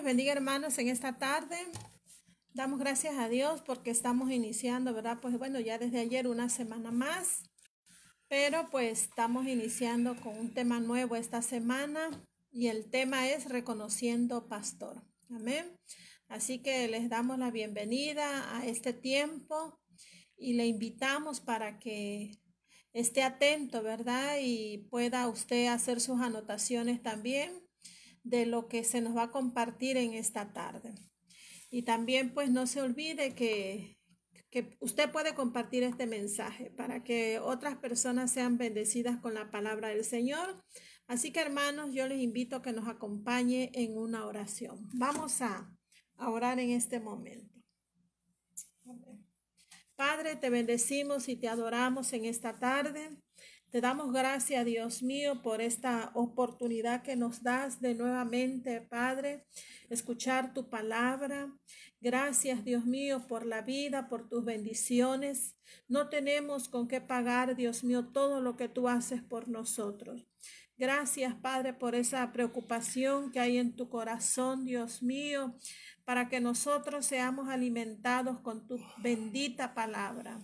bendiga, hermanos, en esta tarde. Damos gracias a Dios porque estamos iniciando, ¿verdad? Pues bueno, ya desde ayer una semana más, pero pues estamos iniciando con un tema nuevo esta semana y el tema es reconociendo pastor. Amén. Así que les damos la bienvenida a este tiempo y le invitamos para que esté atento, ¿verdad? Y pueda usted hacer sus anotaciones también de lo que se nos va a compartir en esta tarde. Y también pues no se olvide que usted puede compartir este mensaje para que otras personas sean bendecidas con la palabra del Señor. Así que hermanos, yo les invito a que nos acompañe en una oración. Vamos a orar en este momento. Padre, te bendecimos y te adoramos en esta tarde. Te damos gracias, Dios mío, por esta oportunidad que nos das de nuevamente, Padre, escuchar tu palabra. Gracias, Dios mío, por la vida, por tus bendiciones. No tenemos con qué pagar, Dios mío, todo lo que tú haces por nosotros. Gracias, Padre, por esa preocupación que hay en tu corazón, Dios mío, para que nosotros seamos alimentados con tu bendita palabra.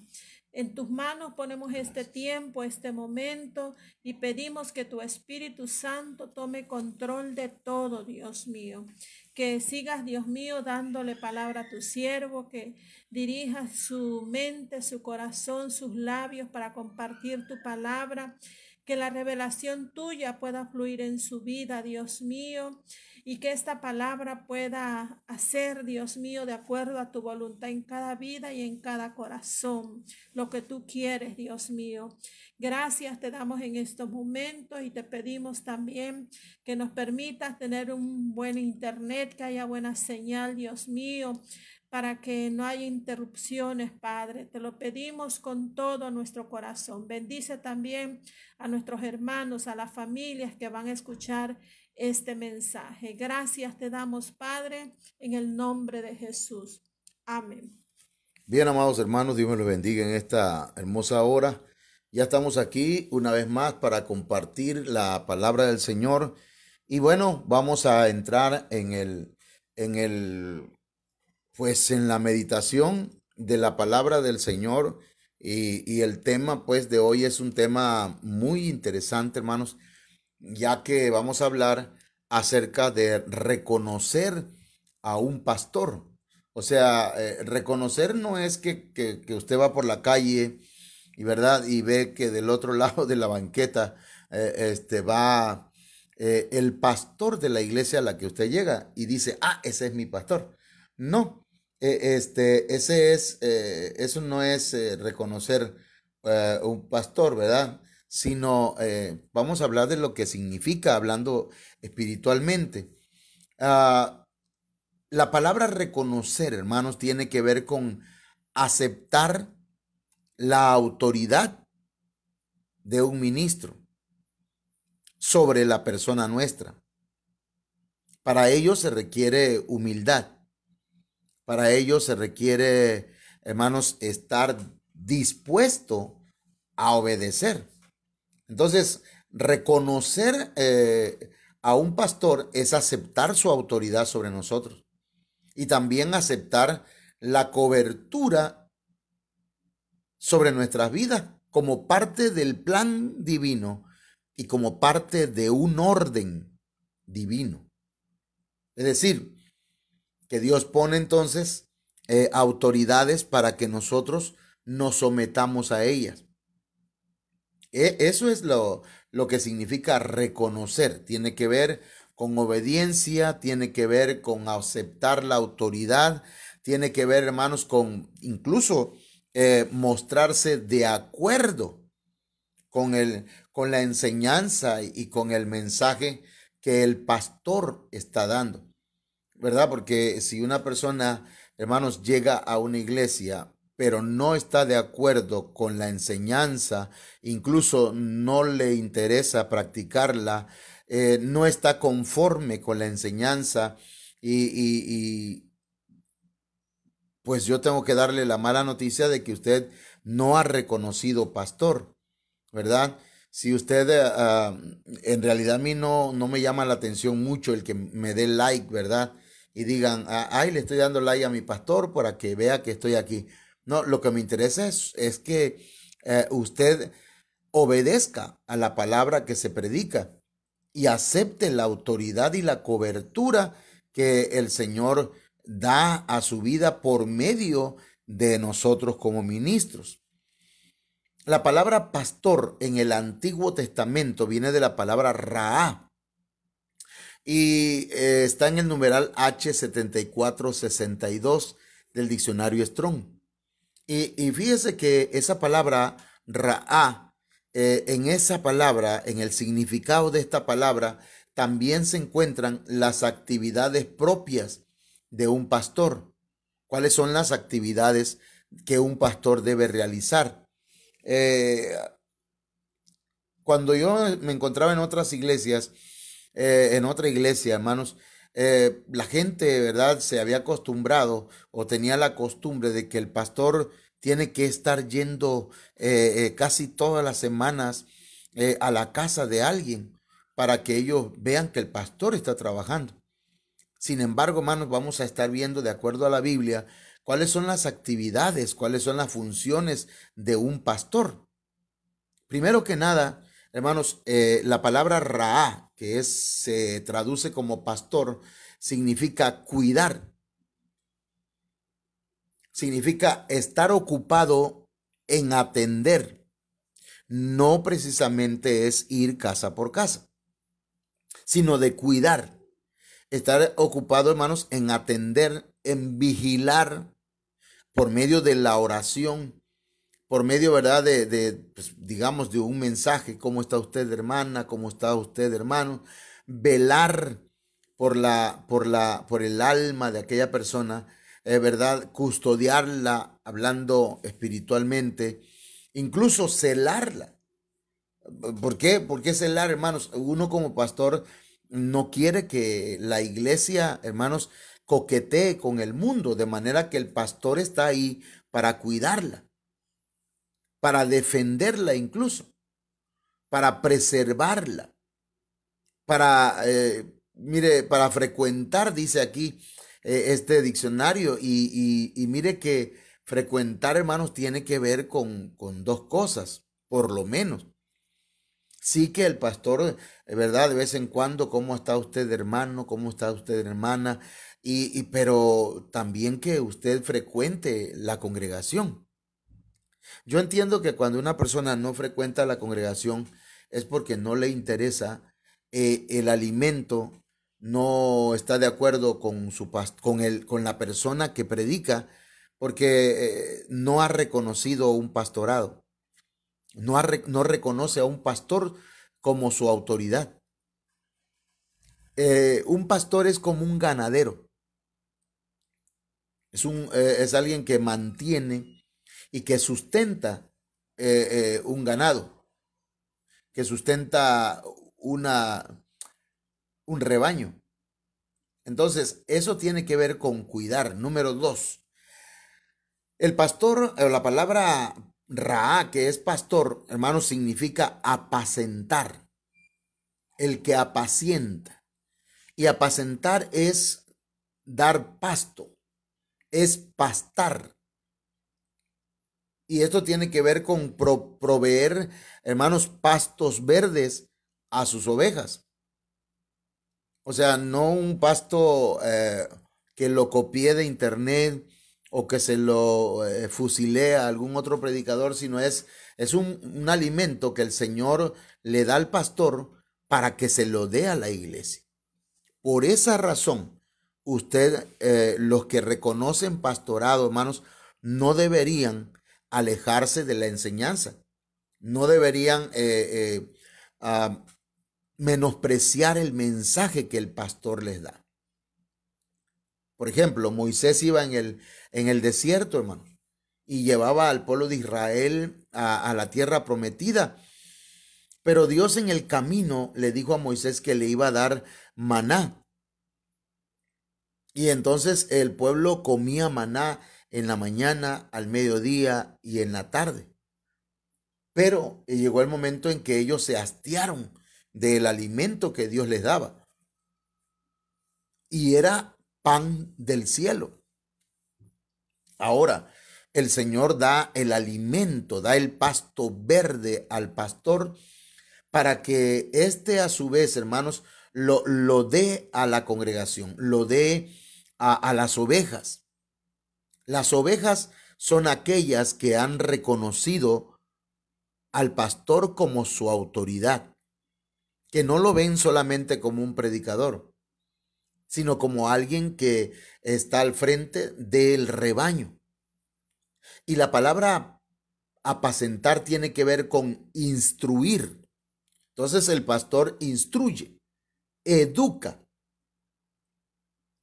En tus manos ponemos este tiempo, este momento, y pedimos que tu Espíritu Santo tome control de todo, Dios mío. Que sigas, Dios mío, dándole palabra a tu siervo, que dirijas su mente, su corazón, sus labios para compartir tu palabra. Que la revelación tuya pueda fluir en su vida, Dios mío, y que esta palabra pueda hacer, Dios mío, de acuerdo a tu voluntad en cada vida y en cada corazón, lo que tú quieres, Dios mío. Gracias te damos en estos momentos y te pedimos también que nos permitas tener un buen internet, que haya buena señal, Dios mío, para que no haya interrupciones, Padre. Te lo pedimos con todo nuestro corazón. Bendice también a nuestros hermanos, a las familias que van a escuchar este mensaje. Gracias te damos, Padre, en el nombre de Jesús. Amén. Bien, amados hermanos, Dios me los bendiga en esta hermosa hora. Ya estamos aquí una vez más para compartir la palabra del Señor. Y bueno, vamos a entrar en la meditación de la palabra del Señor. Y el tema, pues, de hoy es un tema muy interesante, hermanos, ya que vamos a hablar acerca de reconocer a un pastor. O sea, reconocer no es que usted va por la calle y verdad y ve que del otro lado de la banqueta va el pastor de la iglesia a la que usted llega y dice, ah, ese es mi pastor. No, eso no es reconocer un pastor, ¿verdad? Sino vamos a hablar de lo que significa hablando espiritualmente. La palabra reconocer, hermanos, tiene que ver con aceptar la autoridad de un ministro sobre la persona nuestra. Para ello se requiere humildad. Para ello se requiere, hermanos, estar dispuesto a obedecer. Entonces, reconocer a un pastor es aceptar su autoridad sobre nosotros y también aceptar la cobertura sobre nuestras vidas como parte del plan divino y como parte de un orden divino. Es decir, que Dios pone entonces autoridades para que nosotros nos sometamos a ellas. Eso es lo que significa reconocer. Tiene que ver con obediencia, tiene que ver con aceptar la autoridad, tiene que ver, hermanos, con incluso mostrarse de acuerdo con la enseñanza y con el mensaje que el pastor está dando, ¿verdad? Porque si una persona, hermanos, llega a una iglesia pero no está de acuerdo con la enseñanza, incluso no le interesa practicarla, no está conforme con la enseñanza y pues yo tengo que darle la mala noticia de que usted no ha reconocido pastor, ¿verdad? Si usted, en realidad a mí no me llama la atención mucho el que me dé like, ¿verdad? y digan, ay, le estoy dando like a mi pastor para que vea que estoy aquí. No, lo que me interesa es que usted obedezca a la palabra que se predica y acepte la autoridad y la cobertura que el Señor da a su vida por medio de nosotros como ministros. La palabra pastor en el Antiguo Testamento viene de la palabra Raá y está en el numeral H7462 del diccionario Strong. Y fíjese que esa palabra Raá, en esa palabra, en el significado de esta palabra, también se encuentran las actividades propias de un pastor. ¿Cuáles son las actividades que un pastor debe realizar? Cuando yo me encontraba en otras iglesias, en otra iglesia, hermanos, la gente, ¿verdad?, se había acostumbrado o tenía la costumbre de que el pastor tiene que estar yendo casi todas las semanas a la casa de alguien para que ellos vean que el pastor está trabajando. Sin embargo, hermanos, vamos a estar viendo de acuerdo a la Biblia cuáles son las actividades, cuáles son las funciones de un pastor. Primero que nada, hermanos, la palabra Raá, que se traduce como pastor, significa cuidar. Significa estar ocupado en atender. No precisamente es ir casa por casa, sino de cuidar. Estar ocupado, hermanos, en atender, en vigilar por medio de la oración, por medio, ¿verdad?, pues, digamos, de un mensaje. ¿Cómo está usted, hermana? ¿Cómo está usted, hermano? Velar por el alma de aquella persona, ¿verdad? Custodiarla, hablando espiritualmente, incluso celarla. ¿Por qué? ¿Por qué celar, hermanos? Uno como pastor no quiere que la iglesia, hermanos, coquetee con el mundo, de manera que el pastor está ahí para cuidarla, para defenderla incluso, para preservarla, para frecuentar, dice aquí este diccionario, y mire que frecuentar, hermanos, tiene que ver con dos cosas, por lo menos. Sí que el pastor, ¿verdad? De vez en cuando, ¿cómo está usted, hermano? ¿Cómo está usted, hermana? Pero también que usted frecuente la congregación. Yo entiendo que cuando una persona no frecuenta la congregación es porque no le interesa el alimento, no está de acuerdo con la persona que predica, porque no ha reconocido un pastorado, no reconoce a un pastor como su autoridad. Un pastor es como un ganadero, es alguien que mantiene y que sustenta un ganado, que sustenta un rebaño. Entonces, eso tiene que ver con cuidar. Número dos, el pastor, la palabra Raá, que es pastor, hermanos, significa apacentar, el que apacienta. Y apacentar es dar pasto, es pastar. Y esto tiene que ver con proveer, hermanos, pastos verdes a sus ovejas. O sea, no un pasto que lo copie de internet o que se lo fusilea a algún otro predicador, sino es un alimento que el Señor le da al pastor para que se lo dé a la iglesia. Por esa razón, los que reconocen pastorado, hermanos, no deberían alejarse de la enseñanza, no deberían menospreciar el mensaje que el pastor les da. Por ejemplo, Moisés iba en el desierto, hermano, y llevaba al pueblo de Israel a la tierra prometida. Pero Dios en el camino le dijo a Moisés que le iba a dar maná. Y entonces el pueblo comía maná en la mañana, al mediodía y en la tarde. Pero llegó el momento en que ellos se hastiaron del alimento que Dios les daba. Y era pan del cielo. Ahora, el Señor da el alimento, da el pasto verde al pastor para que éste a su vez, hermanos, lo dé a la congregación, lo dé a las ovejas. Las ovejas son aquellas que han reconocido al pastor como su autoridad, que no lo ven solamente como un predicador, sino como alguien que está al frente del rebaño. Y la palabra apacentar tiene que ver con instruir. Entonces el pastor instruye, educa.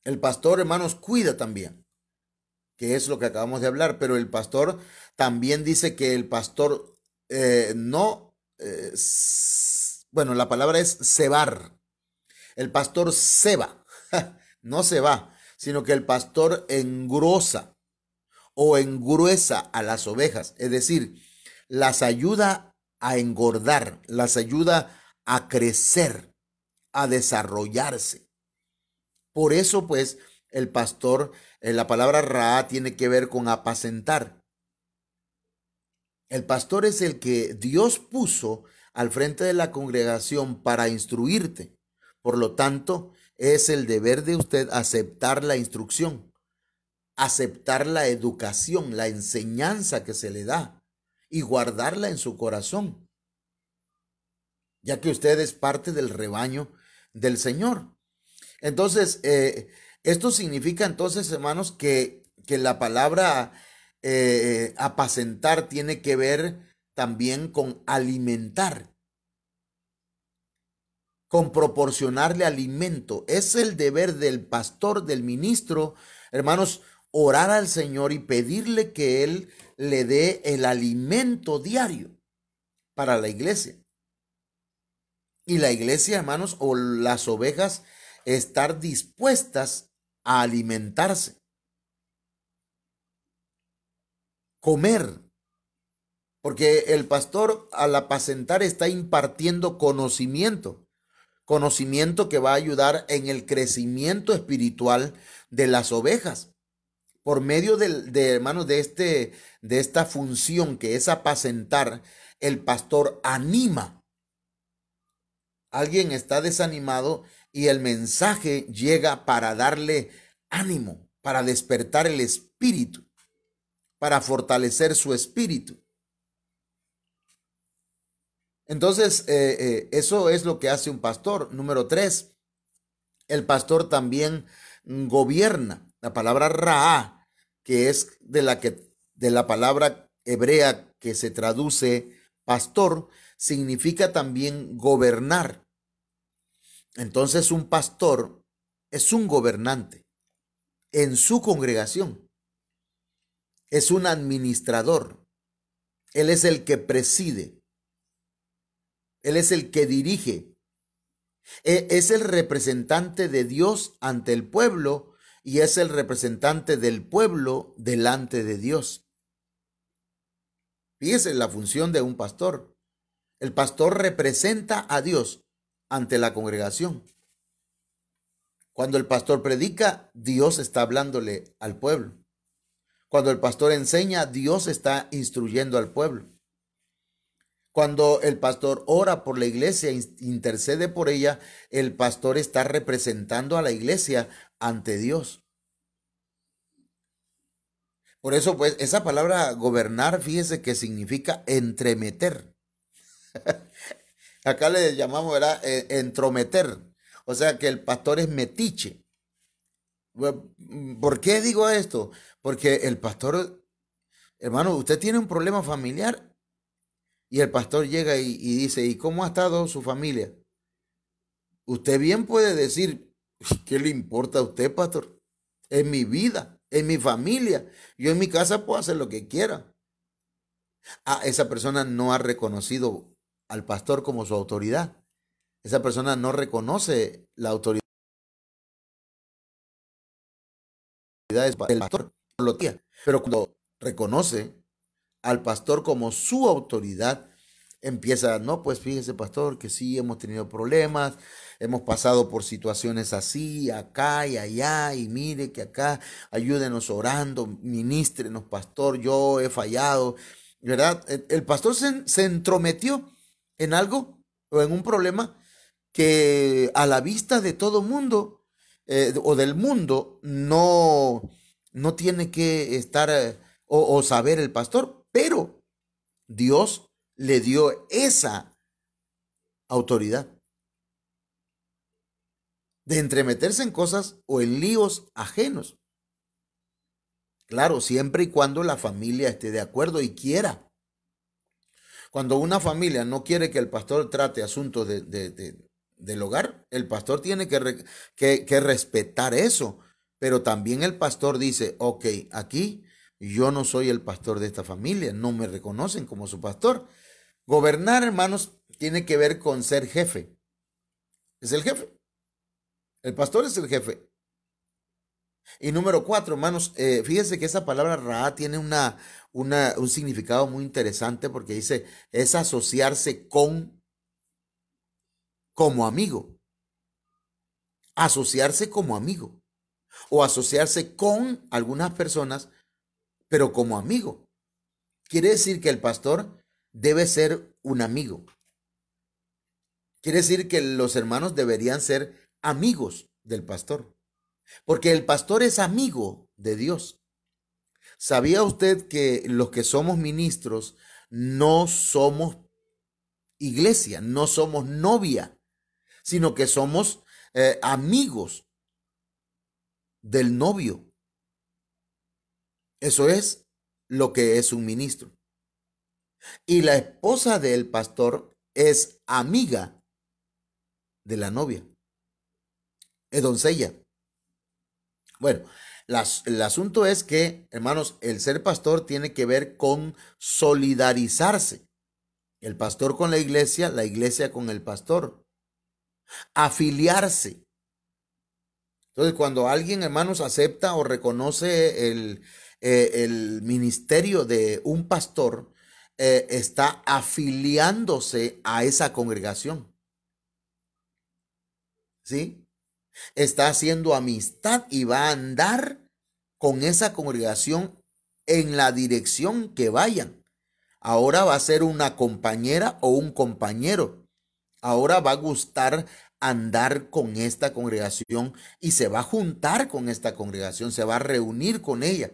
El pastor, hermanos, cuida también, que es lo que acabamos de hablar, pero el pastor también dice que el pastor bueno, la palabra es cebar. El pastor ceba, no se va, sino que el pastor engrosa o engruesa a las ovejas, es decir, las ayuda a engordar, las ayuda a crecer, a desarrollarse. Por eso, pues, el pastor, la palabra raá tiene que ver con apacentar. El pastor es el que Dios puso al frente de la congregación para instruirte. Por lo tanto, es el deber de usted aceptar la instrucción, aceptar la educación, la enseñanza que se le da y guardarla en su corazón, ya que usted es parte del rebaño del Señor. Entonces, esto significa entonces, hermanos, que la palabra apacentar tiene que ver también con alimentar, con proporcionarle alimento. Es el deber del pastor, del ministro, hermanos, orar al Señor y pedirle que Él le dé el alimento diario para la iglesia. Y la iglesia, hermanos, o las ovejas, estar dispuestas a alimentarse, comer, porque el pastor al apacentar está impartiendo conocimiento, conocimiento que va a ayudar en el crecimiento espiritual de las ovejas. Por medio hermanos, de esta función que es apacentar, el pastor anima. Alguien está desanimado y el mensaje llega para darle ánimo, para despertar el espíritu, para fortalecer su espíritu. Entonces, eso es lo que hace un pastor. Número 3, el pastor también gobierna. La palabra raá, que es de la palabra hebrea que se traduce pastor, significa también gobernar. Entonces, un pastor es un gobernante en su congregación. Es un administrador. Él es el que preside. Él es el que dirige. Es el representante de Dios ante el pueblo y es el representante del pueblo delante de Dios. Fíjese la función de un pastor. El pastor representa a Dios ante la congregación. Cuando el pastor predica, Dios está hablándole al pueblo. Cuando el pastor enseña, Dios está instruyendo al pueblo. Cuando el pastor ora por la iglesia, intercede por ella, el pastor está representando a la iglesia ante Dios. Por eso, pues, esa palabra gobernar, fíjese que significa entremeter. Acá le llamamos, ¿verdad? Entrometer. O sea que el pastor es metiche. ¿Por qué digo esto? Porque el pastor, hermano, usted tiene un problema familiar y el pastor llega y dice, ¿y cómo ha estado su familia? Usted bien puede decir, ¿qué le importa a usted, pastor? En mi vida, en mi familia, yo en mi casa puedo hacer lo que quiera. Esa persona no ha reconocido al pastor como su autoridad. Esa persona no reconoce la autoridad del pastor, pero cuando reconoce al pastor como su autoridad, empieza, no, pues fíjese, pastor, que sí hemos tenido problemas, hemos pasado por situaciones así, acá y allá, y mire que acá, ayúdenos orando, ministrenos, pastor, yo he fallado, ¿verdad? El pastor se entrometió en algo o en un problema que a la vista de todo mundo o del mundo no tiene que estar o saber el pastor, pero Dios le dio esa autoridad de entremeterse en cosas o en líos ajenos. Claro, siempre y cuando la familia esté de acuerdo y quiera. Cuando una familia no quiere que el pastor trate asuntos del hogar, el pastor tiene que respetar eso. Pero también el pastor dice, ok, aquí yo no soy el pastor de esta familia, no me reconocen como su pastor. Gobernar, hermanos, tiene que ver con ser jefe. Es el jefe. El pastor es el jefe. Y número 4, hermanos, fíjense que esa palabra Ra tiene un significado muy interesante porque dice, es asociarse con, como amigo. Asociarse como amigo. O asociarse con algunas personas, pero como amigo. Quiere decir que el pastor debe ser un amigo. Quiere decir que los hermanos deberían ser amigos del pastor. Porque el pastor es amigo de Dios. ¿Sabía usted que los que somos ministros no somos iglesia, no somos novia, sino que somos amigos del novio? Eso es lo que es un ministro. Y la esposa del pastor es amiga de la novia, es doncella. Bueno, el asunto es que, hermanos, el ser pastor tiene que ver con solidarizarse. El pastor con la iglesia con el pastor. Afiliarse. Entonces, cuando alguien, hermanos, acepta o reconoce el ministerio de un pastor, está afiliándose a esa congregación. ¿Sí? Está haciendo amistad y va a andar con esa congregación en la dirección que vayan. Ahora va a ser una compañera o un compañero. Ahora va a gustar andar con esta congregación y se va a juntar con esta congregación, se va a reunir con ella.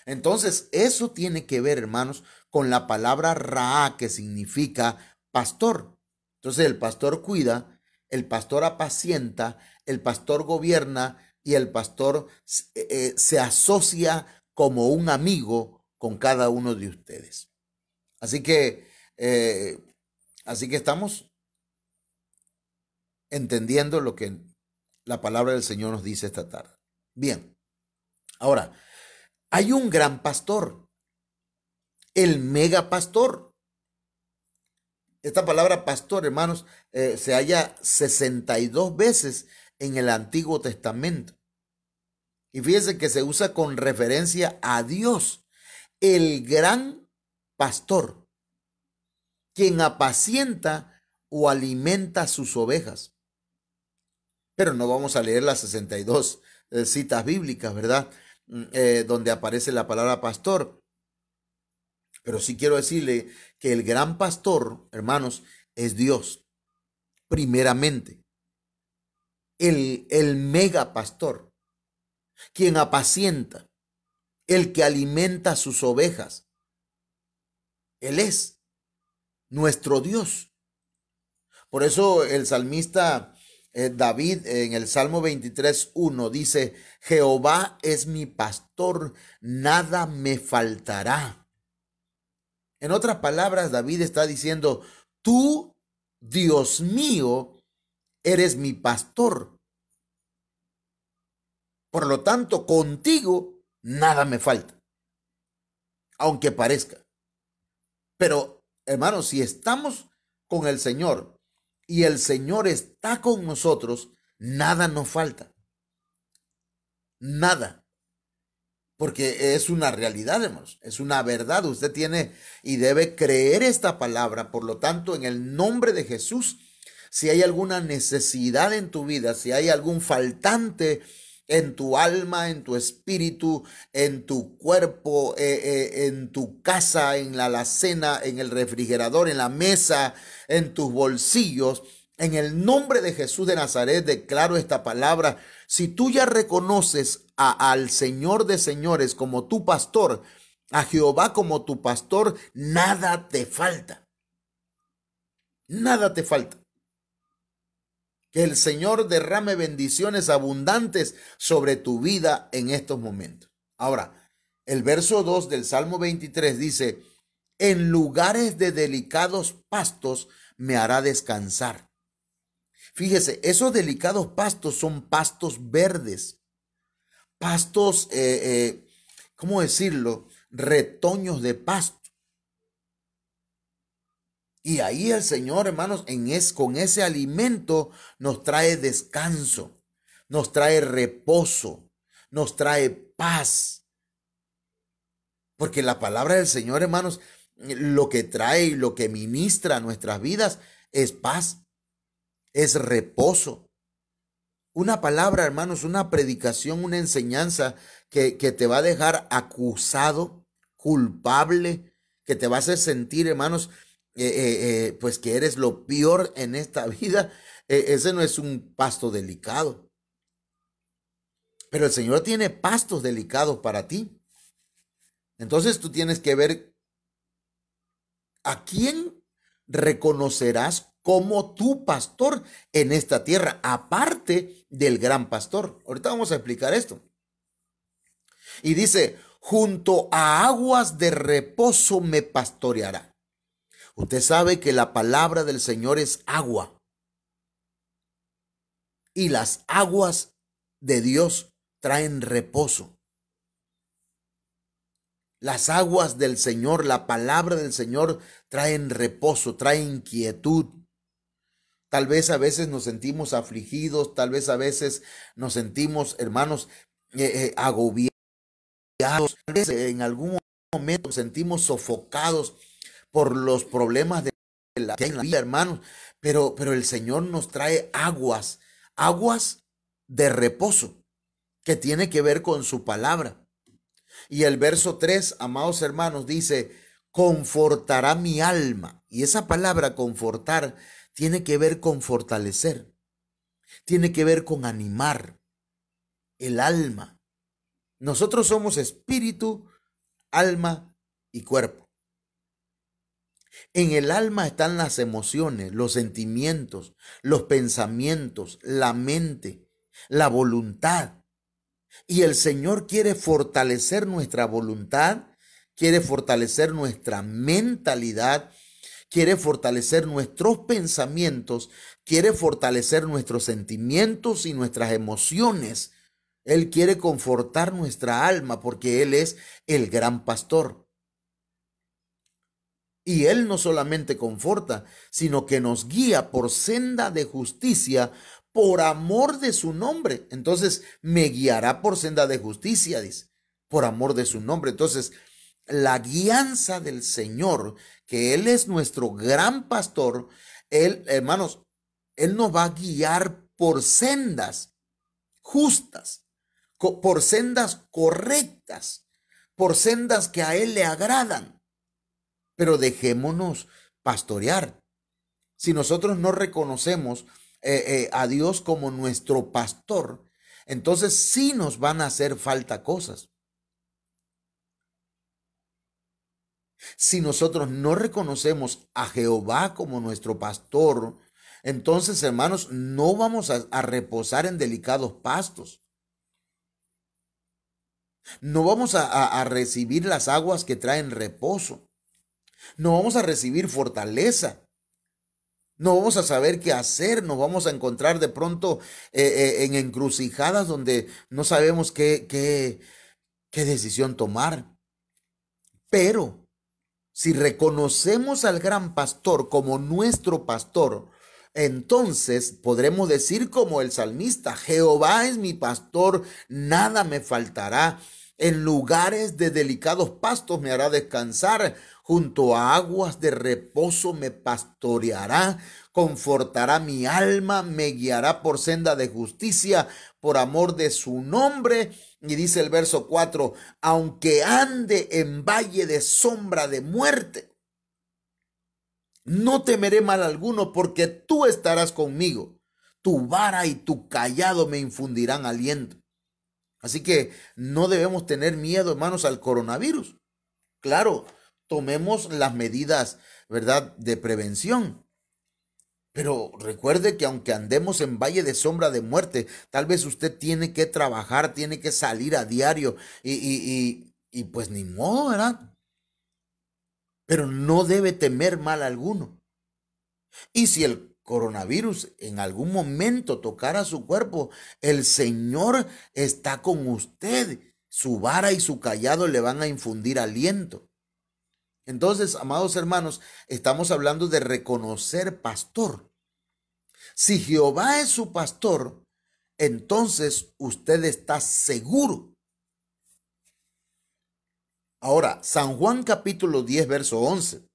Entonces, eso tiene que ver, hermanos, con la palabra Ra, que significa pastor. Entonces, el pastor cuida, el pastor apacienta, el pastor gobierna y el pastor se asocia como un amigo con cada uno de ustedes. Así que estamos entendiendo lo que la palabra del Señor nos dice esta tarde. Bien, ahora, hay un gran pastor, el mega pastor. Esta palabra pastor, hermanos, se halla 62 veces en el Antiguo Testamento. Y fíjense que se usa con referencia a Dios, el gran pastor, quien apacienta o alimenta sus ovejas. Pero no vamos a leer las 62 citas bíblicas, ¿verdad? Donde aparece la palabra pastor. Pero sí quiero decirle que el gran pastor, hermanos, es Dios, primeramente. El mega pastor, quien apacienta, el que alimenta sus ovejas. Él es nuestro Dios. Por eso el salmista David en el Salmo 23:1 dice, Jehová es mi pastor, nada me faltará. En otras palabras, David está diciendo, tú, Dios mío, eres mi pastor. Por lo tanto, contigo nada me falta, aunque parezca. Pero, hermanos, si estamos con el Señor y el Señor está con nosotros, nada nos falta. Nada. porque es una realidad, hermanos, es una verdad. Usted tiene y debe creer esta palabra. Por lo tanto, en el nombre de Jesús, si hay alguna necesidad en tu vida, si hay algún faltante en tu alma, en tu espíritu, en tu cuerpo, en tu casa, en la alacena, en el refrigerador, en la mesa, en tus bolsillos, en el nombre de Jesús de Nazaret declaro esta palabra. Si tú ya reconoces al Señor de señores como tu pastor, a Jehová como tu pastor, nada te falta. Nada te falta. Que el Señor derrame bendiciones abundantes sobre tu vida en estos momentos. Ahora, el verso 2 del Salmo 23 dice, en lugares de delicados pastos me hará descansar. Fíjese, esos delicados pastos son pastos verdes, pastos, ¿cómo decirlo? Retoños de pasto. Y ahí el Señor, hermanos, con ese alimento nos trae descanso, nos trae reposo, nos trae paz. Porque la palabra del Señor, hermanos, lo que trae y lo que ministra a nuestras vidas es paz, es reposo. Una palabra, hermanos, una predicación, una enseñanza que te va a dejar acusado, culpable, que te va a hacer sentir, hermanos, pues que eres lo peor en esta vida. Ese no es un pasto delicado. Pero el Señor tiene pastos delicados para ti. Entonces tú tienes que ver a quién reconocerás como tu pastor en esta tierra, aparte del gran pastor. Ahorita vamos a explicar esto. Y dice, junto a aguas de reposo me pastoreará. Usted sabe que la palabra del Señor es agua. Y las aguas de Dios traen reposo. Las aguas del Señor, la palabra del Señor traen reposo, traen quietud. Tal vez a veces nos sentimos afligidos, tal vez a veces nos sentimos, hermanos, agobiados. Tal vez en algún momento nos sentimos sofocados por los problemas de la vida, hermanos, pero el Señor nos trae aguas de reposo, que tiene que ver con su palabra. Y el verso 3, amados hermanos, dice, confortará mi alma. Y esa palabra confortar tiene que ver con fortalecer, tiene que ver con animar el alma. Nosotros somos espíritu, alma y cuerpo. En el alma están las emociones, los sentimientos, los pensamientos, la mente, la voluntad. Y el Señor quiere fortalecer nuestra voluntad, quiere fortalecer nuestra mentalidad, quiere fortalecer nuestros pensamientos, quiere fortalecer nuestros sentimientos y nuestras emociones. Él quiere confortar nuestra alma porque Él es el gran pastor. Y Él no solamente conforta, sino que nos guía por senda de justicia por amor de su nombre. Entonces, me guiará por senda de justicia, dice, por amor de su nombre. Entonces, la guianza del Señor, que Él es nuestro gran pastor, Él, hermanos, Él nos va a guiar por sendas justas, por sendas correctas, por sendas que a Él le agradan. Pero dejémonos pastorear. Si nosotros no reconocemos a Dios como nuestro pastor, entonces sí nos van a hacer falta cosas. Si nosotros no reconocemos a Jehová como nuestro pastor, entonces, hermanos, no vamos a reposar en delicados pastos. No vamos a recibir las aguas que traen reposo. No vamos a recibir fortaleza. No vamos a saber qué hacer. Nos vamos a encontrar de pronto en encrucijadas donde no sabemos qué decisión tomar. Pero si reconocemos al gran pastor como nuestro pastor, entonces podremos decir como el salmista, Jehová es mi pastor, nada me faltará. En lugares de delicados pastos me hará descansar, junto a aguas de reposo me pastoreará, confortará mi alma, me guiará por senda de justicia, por amor de su nombre. Y dice el verso 4, aunque ande en valle de sombra de muerte, no temeré mal alguno, porque tú estarás conmigo. Tu vara y tu cayado me infundirán aliento. Así que no debemos tener miedo, hermanos, al coronavirus. Claro, tomemos las medidas, ¿verdad?, de prevención. Pero recuerde que aunque andemos en valle de sombra de muerte, tal vez usted tiene que trabajar, tiene que salir a diario y pues ni modo, ¿verdad? Pero no debe temer mal alguno. Y si el coronavirus en algún momento tocara su cuerpo, el Señor está con usted. Su vara y su cayado le van a infundir aliento. Entonces, amados hermanos, estamos hablando de reconocer pastor. Si Jehová es su pastor, entonces usted está seguro. Ahora, San Juan capítulo 10, verso 11.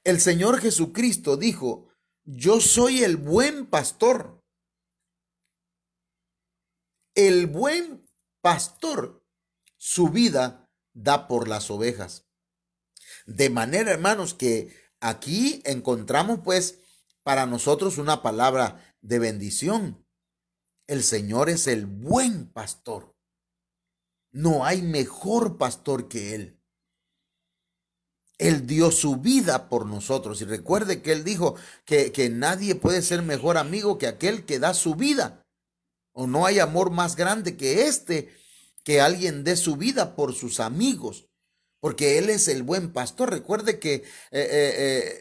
El Señor Jesucristo dijo, yo soy el buen pastor. El buen pastor su vida da por las ovejas. De manera, hermanos, que aquí encontramos pues para nosotros una palabra de bendición. El Señor es el buen pastor. No hay mejor pastor que Él. Él dio su vida por nosotros. Y recuerde que Él dijo que nadie puede ser mejor amigo que aquel que da su vida. O no hay amor más grande que que alguien dé su vida por sus amigos. Porque Él es el buen pastor. Recuerde que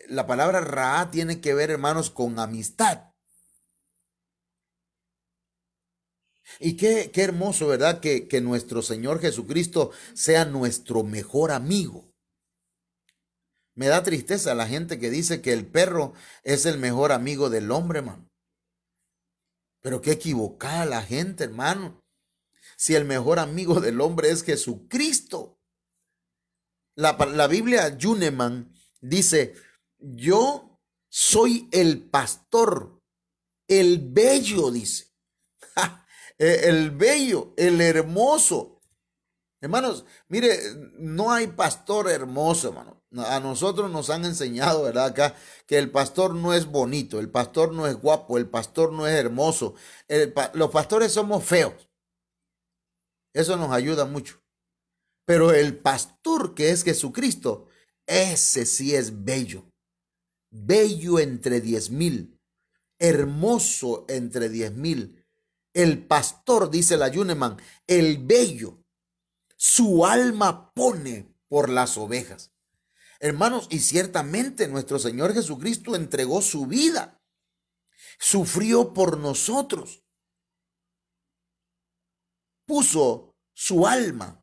la palabra Ra tiene que ver, hermanos, con amistad. Y qué hermoso, ¿verdad? Que nuestro Señor Jesucristo sea nuestro mejor amigo. Me da tristeza la gente que dice que el perro es el mejor amigo del hombre, hermano. Pero qué equivocada la gente, hermano. Si el mejor amigo del hombre es Jesucristo. La Biblia Yuneman dice, yo soy el pastor, el bello, dice. El bello, el hermoso. Hermanos, mire, no hay pastor hermoso, hermano. A nosotros nos han enseñado, ¿verdad? Acá, que el pastor no es bonito, el pastor no es guapo, el pastor no es hermoso. Los pastores somos feos. Eso nos ayuda mucho. Pero el pastor que es Jesucristo, ese sí es bello. Bello entre 10,000. Hermoso entre 10,000. El pastor, dice la Yuneman, el bello, su alma pone por las ovejas. Hermanos, y ciertamente nuestro Señor Jesucristo entregó su vida, sufrió por nosotros, puso su alma,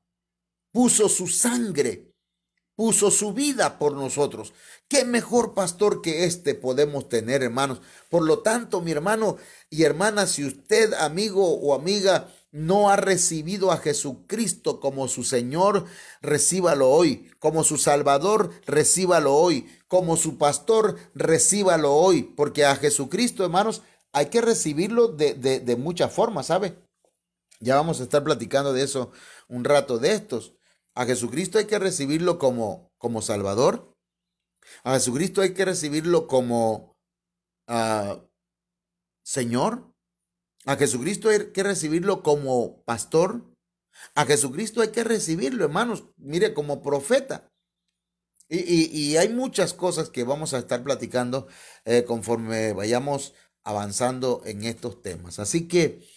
puso su sangre, puso su vida por nosotros. ¿Qué mejor pastor que este podemos tener, hermanos? Por lo tanto, mi hermano y hermana, si usted, amigo o amiga, no ha recibido a Jesucristo como su Señor, recíbalo hoy. Como su Salvador, recíbalo hoy. Como su pastor, recíbalo hoy. Porque a Jesucristo, hermanos, hay que recibirlo de muchas formas, ¿sabe? Ya vamos a estar platicando de eso un rato de estos. A Jesucristo hay que recibirlo como Salvador. A Jesucristo hay que recibirlo como Señor. A Jesucristo hay que recibirlo como pastor. A Jesucristo hay que recibirlo, hermanos, mire, como profeta. Y hay muchas cosas que vamos a estar platicando conforme vayamos avanzando en estos temas. Así que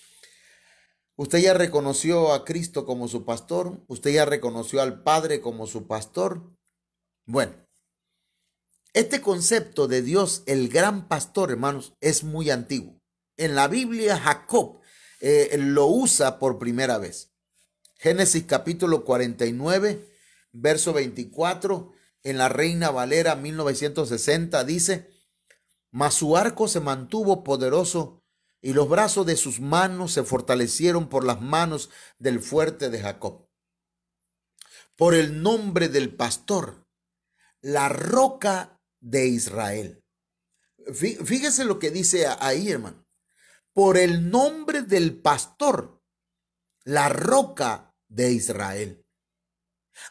usted ya reconoció a Cristo como su pastor. Usted ya reconoció al Padre como su pastor. Bueno, este concepto de Dios, el gran pastor, hermanos, es muy antiguo. En la Biblia, Jacob lo usa por primera vez. Génesis capítulo 49, verso 24, en la Reina Valera 1960 dice, mas su arco se mantuvo poderoso y los brazos de sus manos se fortalecieron por las manos del fuerte de Jacob. Por el nombre del pastor, la roca de Israel. Fíjese lo que dice ahí, hermano. Por el nombre del pastor, la roca de Israel.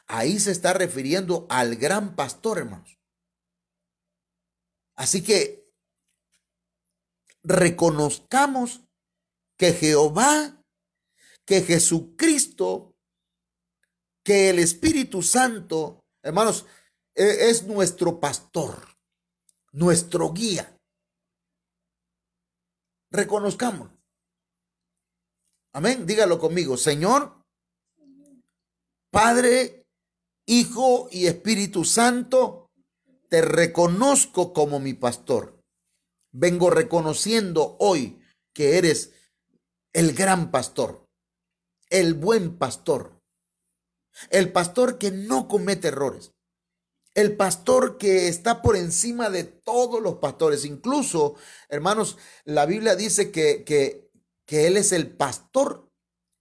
Ahí se está refiriendo al gran pastor, hermanos. Así que reconozcamos que Jehová, que Jesucristo, que el Espíritu Santo, hermanos, es nuestro pastor, nuestro guía. Reconozcamos. Amén. Dígalo conmigo. Señor, Padre, Hijo y Espíritu Santo, te reconozco como mi pastor. Vengo reconociendo hoy que eres el gran pastor, el buen pastor, el pastor que no comete errores, el pastor que está por encima de todos los pastores. Incluso, hermanos, la Biblia dice que Él es el pastor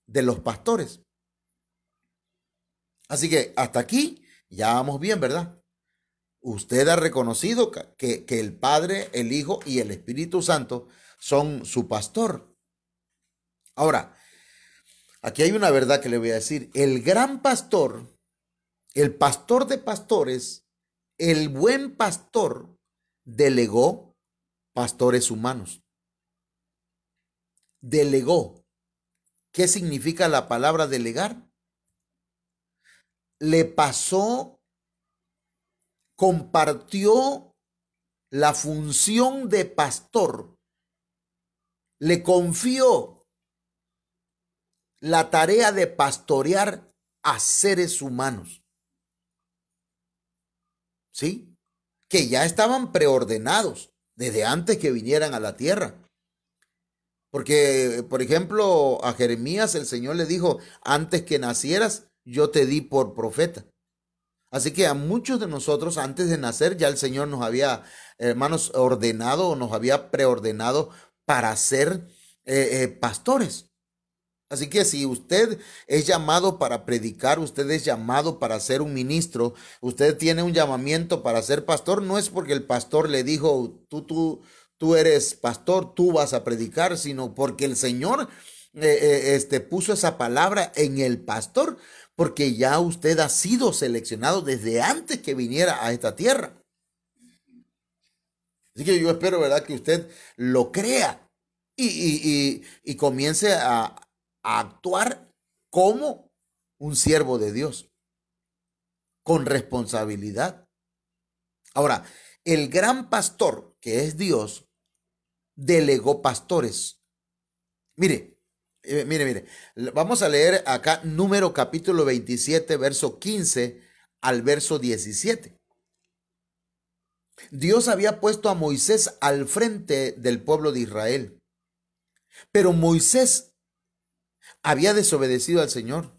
de los pastores. Así que hasta aquí ya vamos bien, ¿verdad? Usted ha reconocido que el Padre, el Hijo y el Espíritu Santo son su pastor. Ahora, aquí hay una verdad que le voy a decir. El gran pastor, el pastor de pastores, el buen pastor, delegó pastores humanos. Delegó. ¿Qué significa la palabra delegar? Le pasó, compartió la función de pastor, le confió la tarea de pastorear a seres humanos, ¿sí? Que ya estaban preordenados desde antes que vinieran a la tierra. Porque, por ejemplo, a Jeremías el Señor le dijo, antes que nacieras, yo te di por profeta. Así que a muchos de nosotros, antes de nacer, ya el Señor nos había, hermanos, ordenado o nos había preordenado para ser pastores. Así que si usted es llamado para predicar, usted es llamado para ser un ministro, usted tiene un llamamiento para ser pastor, no es porque el pastor le dijo, tú eres pastor, tú vas a predicar, sino porque el Señor puso esa palabra en el pastor, porque ya usted ha sido seleccionado desde antes que viniera a esta tierra. Así que yo espero, ¿verdad?, que usted lo crea y comience a actuar como un siervo de Dios, con responsabilidad. Ahora, el gran pastor, que es Dios, delegó pastores. Mire, vamos a leer acá Número capítulo 27, verso 15 al verso 17. Dios había puesto a Moisés al frente del pueblo de Israel, pero Moisés había desobedecido al Señor.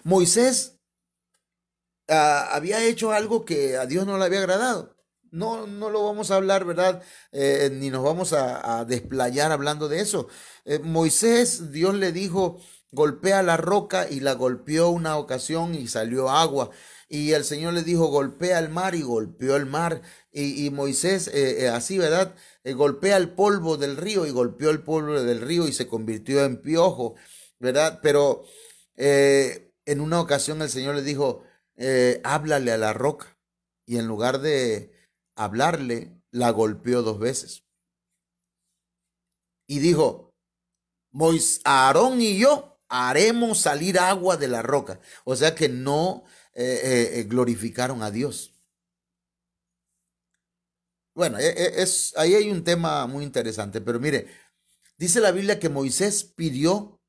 Moisés había hecho algo que a Dios no le había agradado. No lo vamos a hablar, ¿verdad? Ni nos vamos a desplayar hablando de eso. Moisés, Dios le dijo, golpea la roca, y la golpeó una ocasión y salió agua. Y el Señor le dijo, golpea el mar, y golpeó el mar. Y Moisés, así, ¿verdad? Golpea el polvo del río, y golpeó el polvo del río y se convirtió en piojo, ¿verdad? Pero en una ocasión el Señor le dijo, háblale a la roca. Y en lugar de hablarle, la golpeó 2 veces. Y dijo, Aarón y yo haremos salir agua de la roca. O sea que no glorificaron a Dios. Bueno, ahí hay un tema muy interesante, pero mire, dice la Biblia que Moisés pidió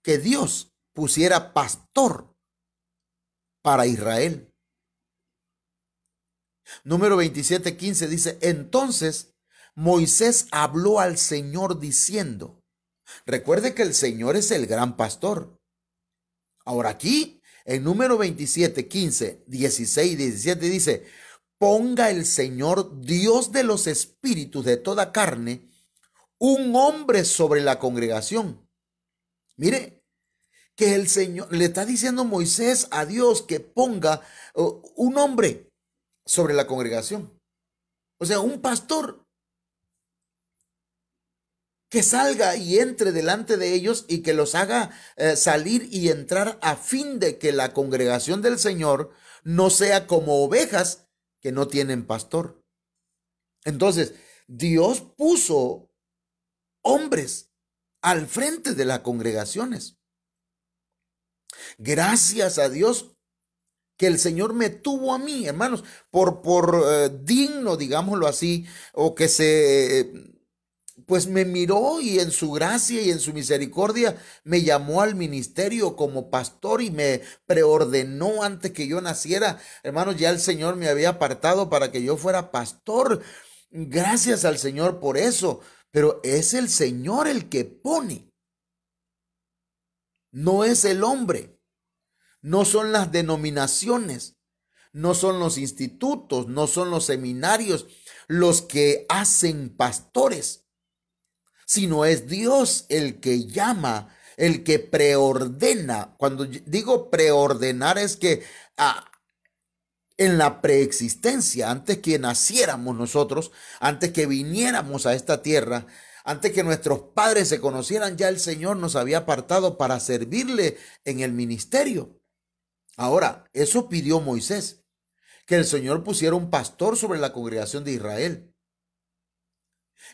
que Dios pusiera pastor para Israel. Número 27:15 dice, entonces Moisés habló al Señor diciendo, recuerde que el Señor es el gran pastor. Ahora aquí, en número 27:15, 16 y 17 dice, ponga el Señor, Dios de los espíritus de toda carne, un hombre sobre la congregación. Mire, que el Señor le está diciendo Moisés a Dios que ponga un hombre sobre la congregación. O sea, un pastor que salga y entre delante de ellos y que los haga salir y entrar, a fin de que la congregación del Señor no sea como ovejas que no tienen pastor. Entonces, Dios puso hombres al frente de las congregaciones. Gracias a Dios que el Señor me tuvo a mí, hermanos, por digno, digámoslo así, o que pues me miró y en su gracia y en su misericordia me llamó al ministerio como pastor y me preordenó antes que yo naciera. Hermanos, ya el Señor me había apartado para que yo fuera pastor. Gracias al Señor por eso, pero es el Señor el que pone. No es el hombre, no son las denominaciones, no son los institutos, no son los seminarios los que hacen pastores, sino es Dios el que llama, el que preordena. Cuando digo preordenar es que en la preexistencia, antes que naciéramos nosotros, antes que viniéramos a esta tierra, antes que nuestros padres se conocieran, ya el Señor nos había apartado para servirle en el ministerio. Ahora, eso pidió Moisés, que el Señor pusiera un pastor sobre la congregación de Israel.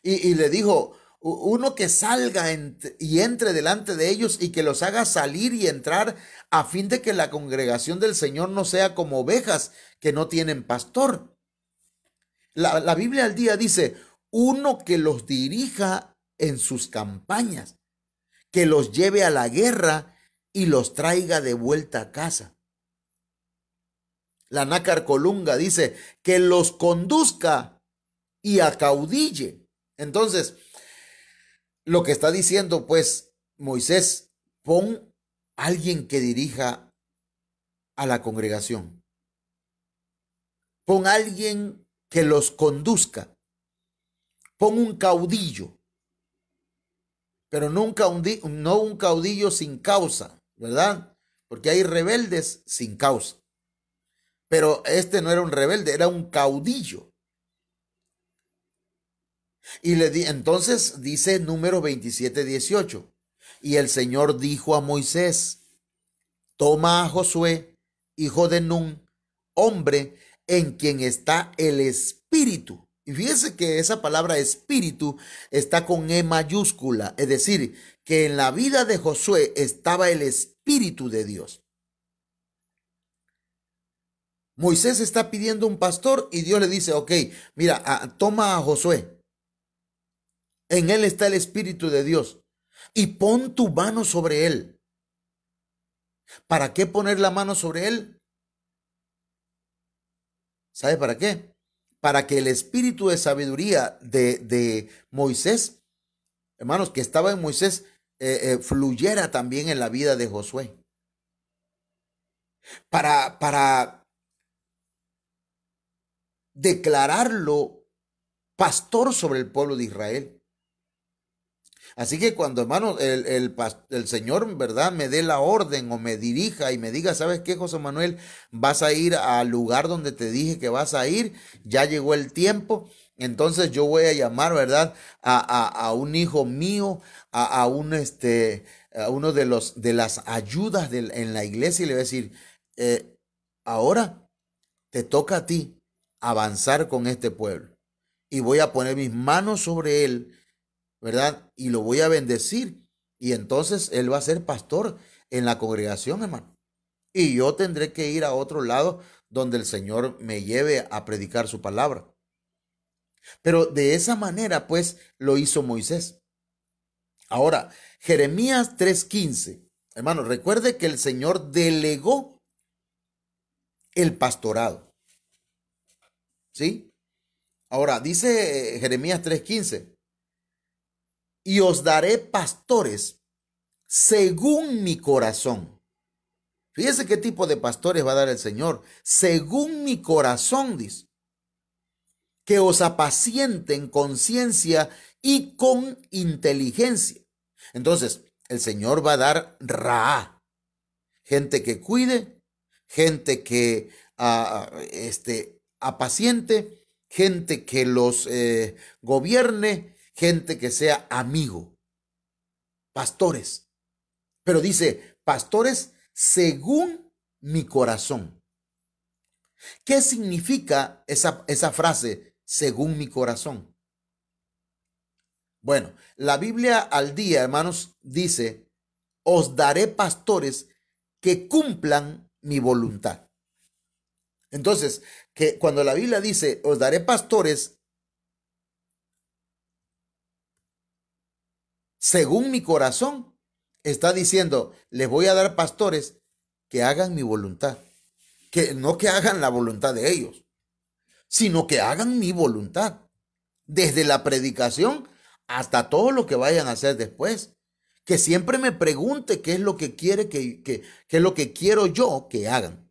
Y le dijo, uno que salga y entre delante de ellos y que los haga salir y entrar, a fin de que la congregación del Señor no sea como ovejas que no tienen pastor. La Biblia al día dice, uno que los dirija en sus campañas, que los lleve a la guerra y los traiga de vuelta a casa. La Nácar Colunga dice, que los conduzca y acaudille. Entonces, lo que está diciendo pues Moisés, pon alguien que dirija a la congregación. Pon alguien que los conduzca. Pon un caudillo, pero no un caudillo sin causa, ¿verdad? Porque hay rebeldes sin causa. Pero este no era un rebelde, era un caudillo. Y entonces dice Número 27:18. Y el Señor dijo a Moisés, toma a Josué, hijo de Nun, hombre en quien está el espíritu. Y fíjese que esa palabra espíritu está con E mayúscula, es decir, que en la vida de Josué estaba el espíritu de Dios. Moisés está pidiendo un pastor y Dios le dice, ok, mira, toma a Josué. En él está el espíritu de Dios y pon tu mano sobre él. ¿Para qué poner la mano sobre él? ¿Sabe para qué? Para que el espíritu de sabiduría de Moisés, hermanos, que estaba en Moisés, fluyera también en la vida de Josué. Para declararlo pastor sobre el pueblo de Israel. Así que cuando, hermano, el Señor, ¿verdad?, me dé la orden o me dirija y me diga, ¿sabes qué, José Manuel? Vas a ir al lugar donde te dije que vas a ir, ya llegó el tiempo, entonces yo voy a llamar, ¿verdad?, a un hijo mío, a uno de las ayudas en la iglesia, y le voy a decir, ahora te toca a ti avanzar con este pueblo y voy a poner mis manos sobre él, ¿verdad? Y lo voy a bendecir. Y entonces él va a ser pastor en la congregación, hermano. Y yo tendré que ir a otro lado donde el Señor me lleve a predicar su palabra. Pero de esa manera, pues, lo hizo Moisés. Ahora, Jeremías 3:15. Hermano, recuerde que el Señor delegó el pastorado. ¿Sí? Ahora, dice Jeremías 3:15. Y os daré pastores según mi corazón. Fíjese qué tipo de pastores va a dar el Señor. Según mi corazón, dice. Que os apacienten con ciencia y con inteligencia. Entonces, el Señor va a dar Ra, gente que cuide, gente que apaciente, gente que los gobierne, gente que sea amigo, pastores. Pero dice, pastores según mi corazón. ¿Qué significa esa frase, según mi corazón? Bueno, la Biblia al día, hermanos, dice, os daré pastores que cumplan mi voluntad. Entonces, que cuando la Biblia dice, os daré pastores según mi corazón, está diciendo, les voy a dar pastores que hagan mi voluntad. Que no que hagan la voluntad de ellos, sino que hagan mi voluntad. Desde la predicación hasta todo lo que vayan a hacer después. Que siempre me pregunte qué es lo que quiere, qué es lo que quiero yo que hagan.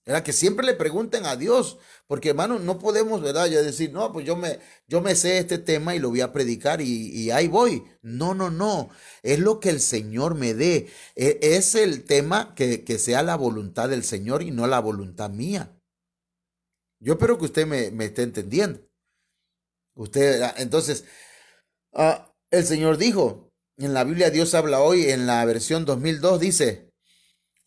¿Verdad? Que siempre le pregunten a Dios, porque hermano, no podemos, ¿verdad? Ya decir, no, pues yo me sé este tema y lo voy a predicar y ahí voy. No, no, no. Es lo que el Señor me dé. Es el tema que sea la voluntad del Señor y no la voluntad mía. Yo espero que usted me esté entendiendo. Usted, entonces, el Señor dijo, en la Biblia Dios habla hoy, en la versión 2002, dice,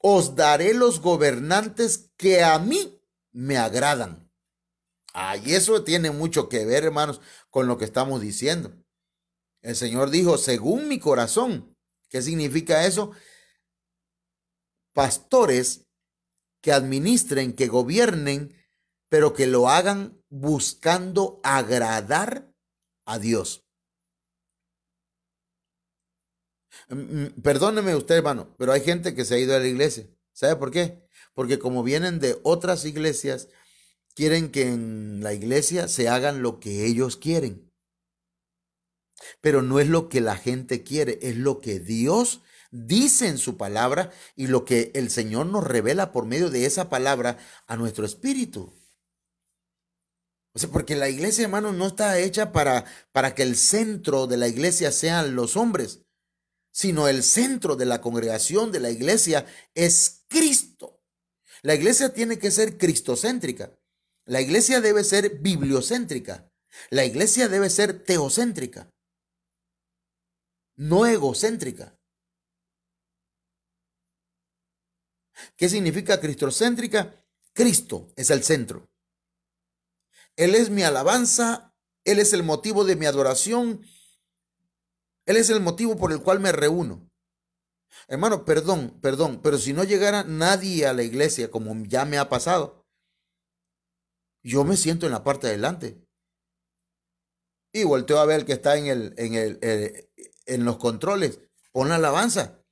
os daré los gobernantes que a mí me agradan. Y eso tiene mucho que ver, hermanos, con lo que estamos diciendo. El Señor dijo, según mi corazón. ¿Qué significa eso? Pastores que administren, que gobiernen, pero que lo hagan buscando agradar a Dios. Perdóneme usted, hermano, pero hay gente que se ha ido a la iglesia. ¿Sabe por qué? Porque como vienen de otras iglesias, quieren que en la iglesia se hagan lo que ellos quieren. Pero no es lo que la gente quiere, es lo que Dios dice en su palabra y lo que el Señor nos revela por medio de esa palabra a nuestro espíritu. O sea, porque la iglesia, hermano, no está hecha para que el centro de la iglesia sean los hombres, sino el centro de la congregación de la iglesia es Cristo. La iglesia tiene que ser cristocéntrica. La iglesia debe ser bibliocéntrica. La iglesia debe ser teocéntrica, no egocéntrica. ¿Qué significa cristocéntrica? Cristo es el centro. Él es mi alabanza, Él es el motivo de mi adoración, Él es el motivo por el cual me reúno. Hermano, perdón, pero si no llegara nadie a la iglesia, como ya me ha pasado, yo me siento en la parte de adelante y volteo a ver el que está en los controles, pon la alabanza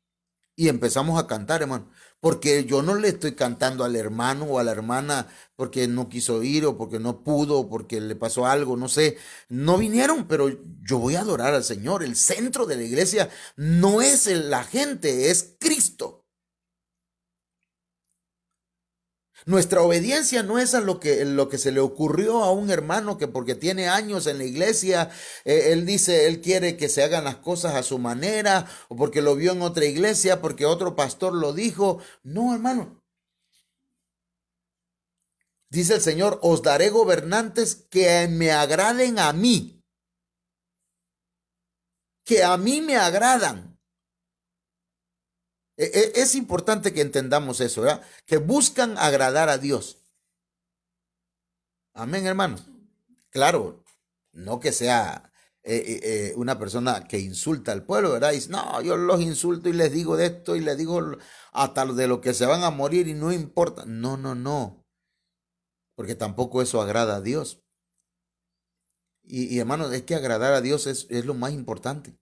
y empezamos a cantar, hermano. Porque yo no le estoy cantando al hermano o a la hermana porque no quiso ir o porque no pudo o porque le pasó algo, no sé. No vinieron, pero yo voy a adorar al Señor. El centro de la iglesia no es la gente, es Cristo. Nuestra obediencia no es a lo que se le ocurrió a un hermano que porque tiene años en la iglesia, él dice, él quiere que se hagan las cosas a su manera, o porque lo vio en otra iglesia, porque otro pastor lo dijo. No, hermano. Dice el Señor, os daré gobernantes que me agraden a mí, que a mí me agradan. Es importante que entendamos eso, ¿verdad? Que buscan agradar a Dios. Amén, hermano. Claro, no que sea una persona que insulta al pueblo, ¿verdad? Y dice, no, yo los insulto y les digo de esto y les digo hasta de lo que se van a morir y no importa. No, no, no. Porque tampoco eso agrada a Dios. Y hermano, es que agradar a Dios es lo más importante.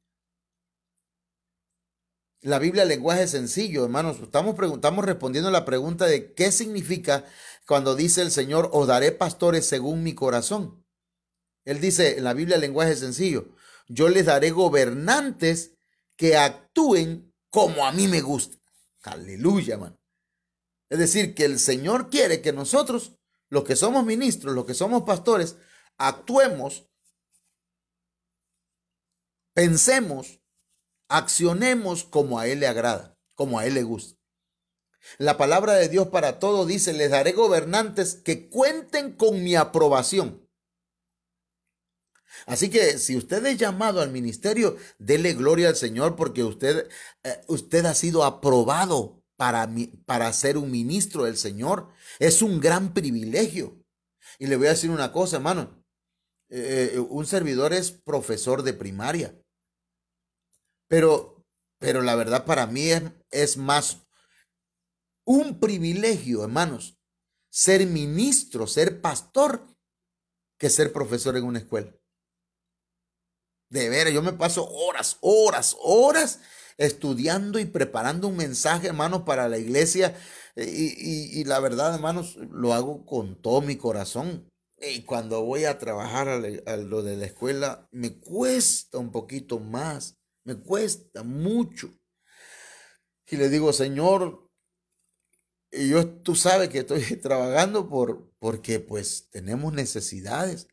La Biblia, lenguaje sencillo, hermanos. Estamos respondiendo a la pregunta de qué significa cuando dice el Señor, os daré pastores según mi corazón. Él dice en la Biblia, lenguaje sencillo, yo les daré gobernantes que actúen como a mí me gusta. Aleluya, hermano. Es decir, que el Señor quiere que nosotros, los que somos ministros, los que somos pastores, actuemos Pensemos, accionemos como a Él le agrada, como a Él le gusta. La palabra de Dios para todo dice: les daré gobernantes que cuenten con mi aprobación. Así que si usted es llamado al ministerio, dele gloria al Señor, porque usted ha sido aprobado para ser un ministro del Señor. Es un gran privilegio. Y le voy a decir una cosa, hermano. Un servidor es profesor de primaria, pero la verdad para mí es más un privilegio, hermanos, ser ministro, ser pastor, que ser profesor en una escuela. De veras, yo me paso horas estudiando y preparando un mensaje, hermanos, para la iglesia. Y la verdad, hermanos, lo hago con todo mi corazón. Y cuando voy a trabajar a lo de la escuela, me cuesta un poquito más, me cuesta mucho. Y le digo: Señor, tú sabes que estoy trabajando porque pues tenemos necesidades.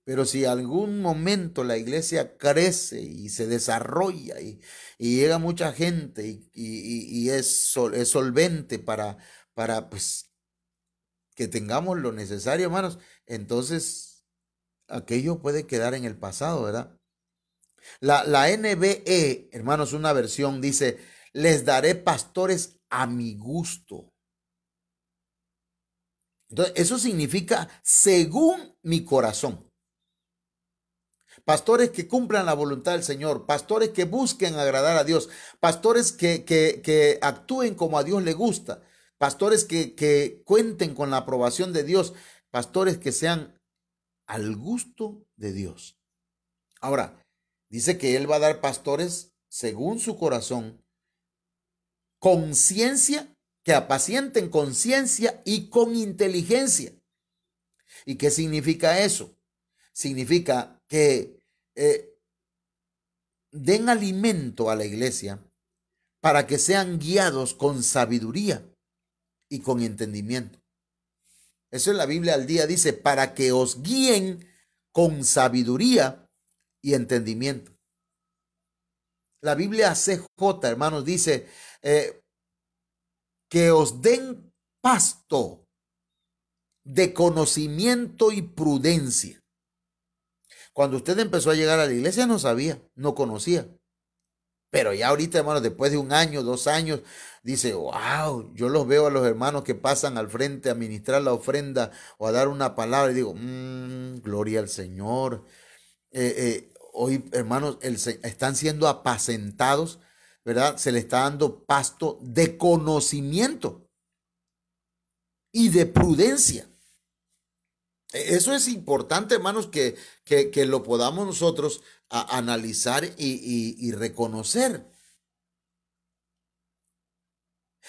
Pero si algún momento la iglesia crece y se desarrolla y llega mucha gente y es solvente para pues que tengamos lo necesario, hermanos, entonces aquello puede quedar en el pasado, ¿verdad? La NBE, hermanos, una versión dice: les daré pastores a mi gusto. Entonces, eso significa según mi corazón. Pastores que cumplan la voluntad del Señor, pastores que busquen agradar a Dios, pastores que actúen como a Dios le gusta, pastores que cuenten con la aprobación de Dios, pastores que sean al gusto de Dios. Ahora, dice que Él va a dar pastores según su corazón, con ciencia, que apacienten con ciencia y con inteligencia. ¿Y qué significa eso? Significa que den alimento a la iglesia para que sean guiados con sabiduría y con entendimiento. Eso en la Biblia al día dice: para que os guíen con sabiduría y entendimiento. La Biblia CJ, hermanos, dice que os den pasto de conocimiento y prudencia. Cuando usted empezó a llegar a la iglesia no sabía, no conocía. Pero ya ahorita, hermanos, después de 1 año, 2 años, dice: wow, yo los veo a los hermanos que pasan al frente a ministrar la ofrenda o a dar una palabra y digo: gloria al Señor. Hoy, hermanos, están siendo apacentados, ¿verdad? Se le está dando pasto de conocimiento y de prudencia. Eso es importante, hermanos, que lo podamos nosotros analizar y reconocer.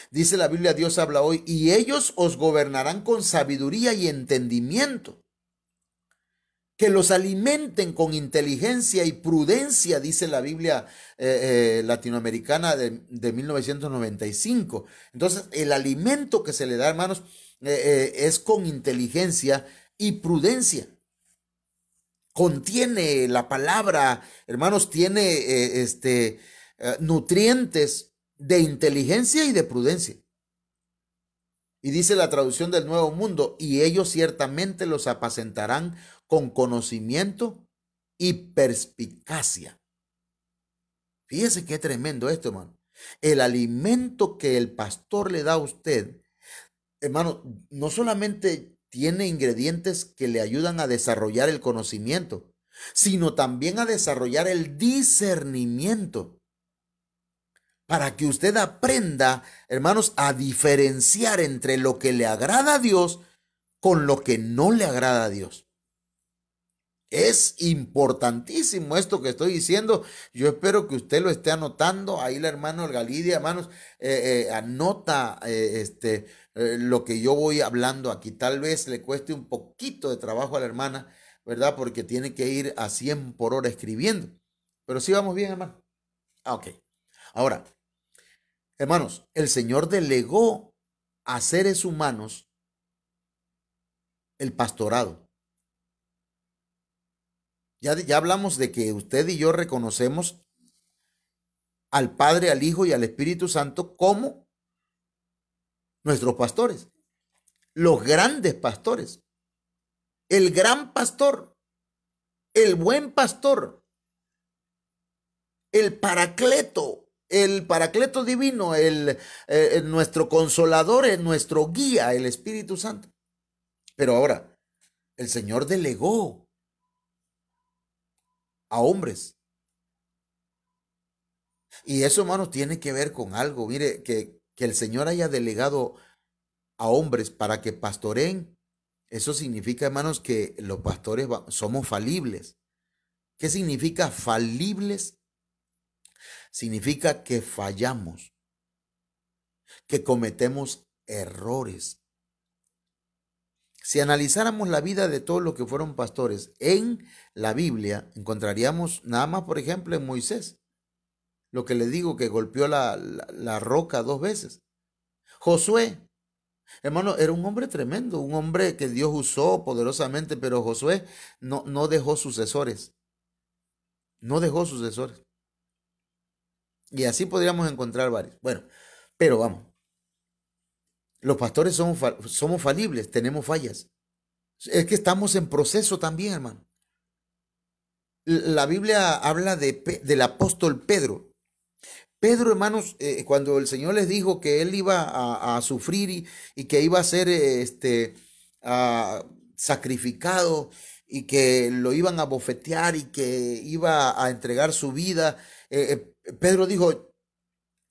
Dice la Biblia: Dios habla hoy: y ellos os gobernarán con sabiduría y entendimiento. Que los alimenten con inteligencia y prudencia, dice la Biblia latinoamericana de 1995. Entonces, el alimento que se le da, hermanos, es con inteligencia y prudencia. Contiene la palabra, hermanos, tiene nutrientes de inteligencia y de prudencia. Y dice la traducción del Nuevo Mundo: y ellos ciertamente los apacentarán con conocimiento y perspicacia. Fíjese qué tremendo esto, hermano. El alimento que el pastor le da a usted, hermano, no solamente tiene ingredientes que le ayudan a desarrollar el conocimiento, sino también a desarrollar el discernimiento, para que usted aprenda, hermanos, a diferenciar entre lo que le agrada a Dios con lo que no le agrada a Dios. Es importantísimo esto que estoy diciendo. Yo espero que usted lo esté anotando. Ahí la hermana Olgalidia, hermanos, anota lo que yo voy hablando aquí. Tal vez le cueste un poquito de trabajo a la hermana, ¿verdad? Porque tiene que ir a 100 por hora escribiendo. Pero sí vamos bien, hermano. Ok. Ahora, hermanos, el Señor delegó a seres humanos el pastorado. Ya hablamos de que usted y yo reconocemos al Padre, al Hijo y al Espíritu Santo como nuestros pastores, los grandes pastores, el gran pastor, el buen pastor, el paracleto divino, nuestro consolador, nuestro guía, el Espíritu Santo. Pero ahora, el Señor delegó a hombres. Y eso, hermanos, tiene que ver con algo. Mire, que el Señor haya delegado a hombres para que pastoreen. Eso significa, hermanos, que los pastores somos falibles. ¿Qué significa falibles? Significa que fallamos, que cometemos errores. Si analizáramos la vida de todos los que fueron pastores en la Biblia, encontraríamos nada más, por ejemplo, en Moisés, lo que le digo, que golpeó la roca 2 veces. Josué, hermano, era un hombre tremendo, un hombre que Dios usó poderosamente, pero Josué no dejó sucesores, no dejó sucesores. Y así podríamos encontrar varios. Bueno, pero vamos, los pastores somos falibles, tenemos fallas. Es que estamos en proceso también, hermano. La Biblia habla del apóstol Pedro. Pedro, hermanos, cuando el Señor les dijo que él iba a sufrir y que iba a ser sacrificado y que lo iban a bofetear y que iba a entregar su vida, Pedro dijo,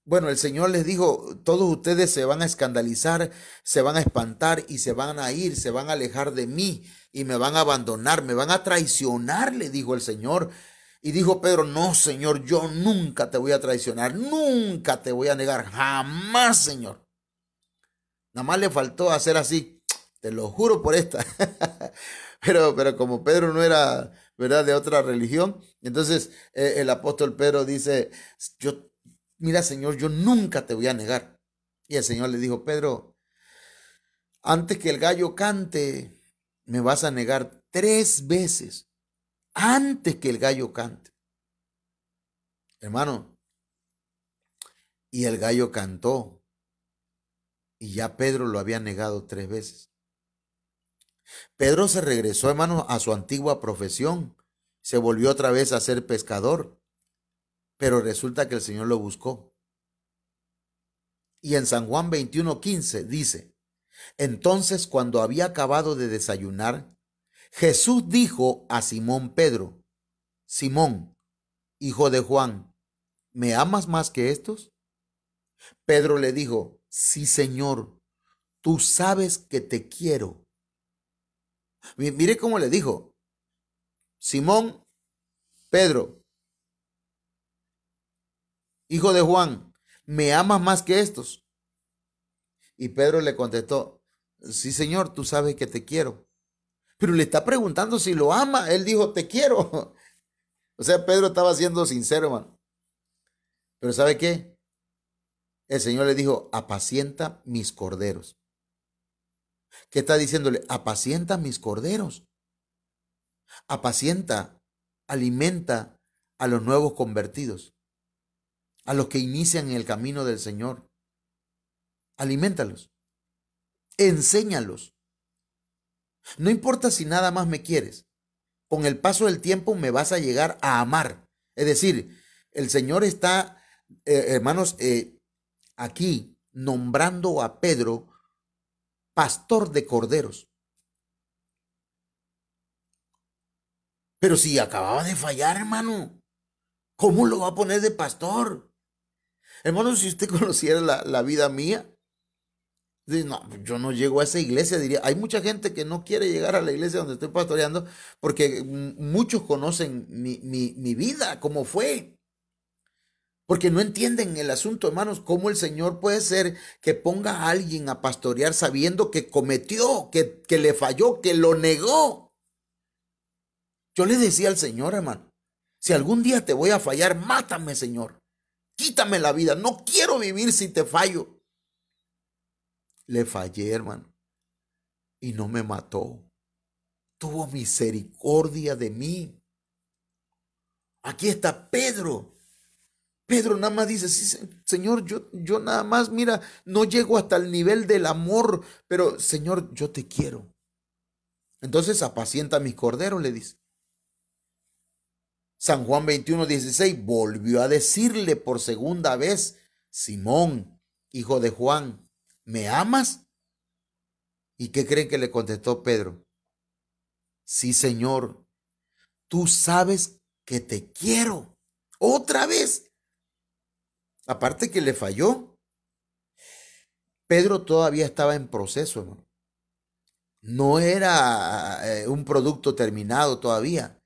bueno, el Señor les dijo, todos ustedes se van a escandalizar, se van a espantar y se van a ir, se van a alejar de mí y me van a abandonar, me van a traicionar, le dijo el Señor. Y dijo Pedro, no, Señor, yo nunca te voy a traicionar, nunca te voy a negar, jamás, Señor. Nada más le faltó hacer así, te lo juro por esta. Pero como Pedro no era, ¿verdad?, de otra religión, entonces el apóstol Pedro dice, mira, Señor, yo nunca te voy a negar. Y el Señor le dijo, Pedro, antes que el gallo cante, me vas a negar 3 veces. Antes que el gallo cante. Hermano, y el gallo cantó. Y ya Pedro lo había negado 3 veces. Pedro se regresó, hermano, a su antigua profesión. Se volvió otra vez a ser pescador. Pero resulta que el Señor lo buscó. Y en San Juan 21:15 dice, entonces cuando había acabado de desayunar, Jesús dijo a Simón Pedro, Simón, hijo de Juan, ¿me amas más que estos? Pedro le dijo, sí, Señor, tú sabes que te quiero. Mire cómo le dijo, Simón, Pedro, hijo de Juan, ¿me amas más que estos? Y Pedro le contestó, sí, Señor, tú sabes que te quiero. Pero le está preguntando si lo ama. Él dijo, te quiero. O sea, Pedro estaba siendo sincero, hermano. Pero ¿sabe qué? El Señor le dijo, apacienta mis corderos. ¿Qué está diciéndole? Apacienta mis corderos. Apacienta, alimenta a los nuevos convertidos, a los que inician el camino del Señor. Aliméntalos, enséñalos. No importa si nada más me quieres, con el paso del tiempo me vas a llegar a amar. Es decir, el Señor está, hermanos, aquí nombrando a Pedro pastor de corderos. Pero si acababa de fallar, hermano, ¿cómo lo va a poner de pastor? Hermano, si usted conociera la vida mía, no, yo no llego a esa iglesia, diría. Hay mucha gente que no quiere llegar a la iglesia donde estoy pastoreando porque muchos conocen mi vida, cómo fue. Porque no entienden el asunto, hermanos, cómo el Señor puede ser que ponga a alguien a pastorear sabiendo que cometió, que le falló, que lo negó. Yo le decía al Señor, hermano, si algún día te voy a fallar, mátame, Señor. Quítame la vida. No quiero vivir si te fallo. Le fallé, hermano, y no me mató. Tuvo misericordia de mí. Aquí está Pedro. Pedro nada más dice, sí, Señor, yo nada más, mira, no llego hasta el nivel del amor, pero Señor, yo te quiero. Entonces apacienta mis corderos, le dice. San Juan 21:16 volvió a decirle por segunda vez, Simón, hijo de Juan, ¿me amas? ¿Y qué creen que le contestó Pedro? Sí, Señor, tú sabes que te quiero. Otra vez. Aparte que le falló, Pedro todavía estaba en proceso, hermano. No era un producto terminado todavía.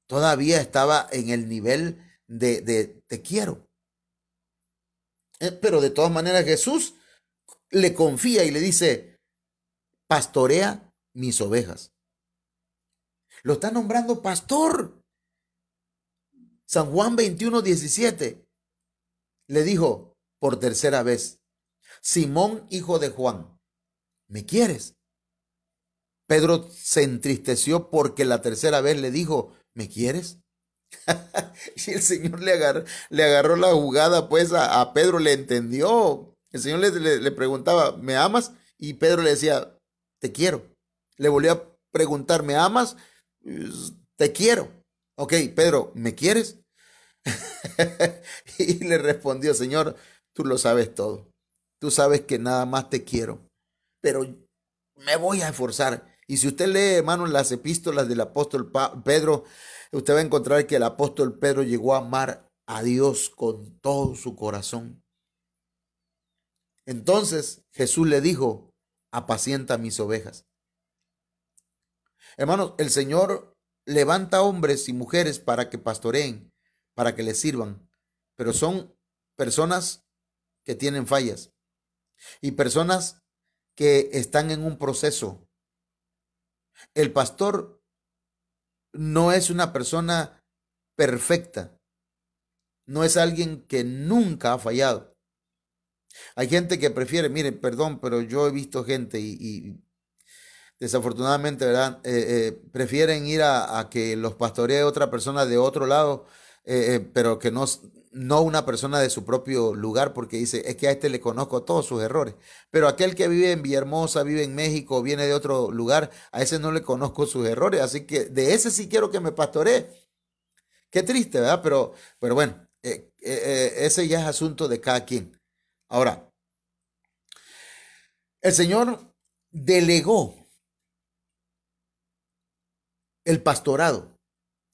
Todavía estaba en el nivel de te quiero. Pero de todas maneras Jesús le confía y le dice, pastorea mis ovejas. Lo está nombrando pastor. San Juan 21:17 le dijo por tercera vez, Simón, hijo de Juan, ¿me quieres? Pedro se entristeció porque la tercera vez le dijo, ¿me quieres? Y el Señor le agarró la jugada, pues a Pedro le entendió. El Señor le preguntaba, ¿me amas? Y Pedro le decía, te quiero. Le volvió a preguntar, ¿me amas? Te quiero. Ok, Pedro, ¿me quieres? Y le respondió, Señor, tú lo sabes todo. Tú sabes que nada más te quiero, pero me voy a esforzar. Y si usted lee, hermano, las epístolas del apóstol Pedro, usted va a encontrar que el apóstol Pedro llegó a amar a Dios con todo su corazón. Entonces Jesús le dijo, apacienta mis ovejas. Hermanos, el Señor levanta hombres y mujeres para que pastoreen, para que les sirvan, pero son personas que tienen fallas y personas que están en un proceso. El pastor no es una persona perfecta, no es alguien que nunca ha fallado. Hay gente que prefiere, mire, perdón, pero yo he visto gente y desafortunadamente, ¿verdad? Prefieren ir a que los pastoree otra persona de otro lado, pero que no una persona de su propio lugar, porque dice, es que a este le conozco todos sus errores. Pero aquel que vive en Villahermosa, vive en México, viene de otro lugar, a ese no le conozco sus errores, así que de ese sí quiero que me pastoree. Qué triste, ¿verdad? Pero bueno, ese ya es asunto de cada quien. Ahora, el Señor delegó el pastorado.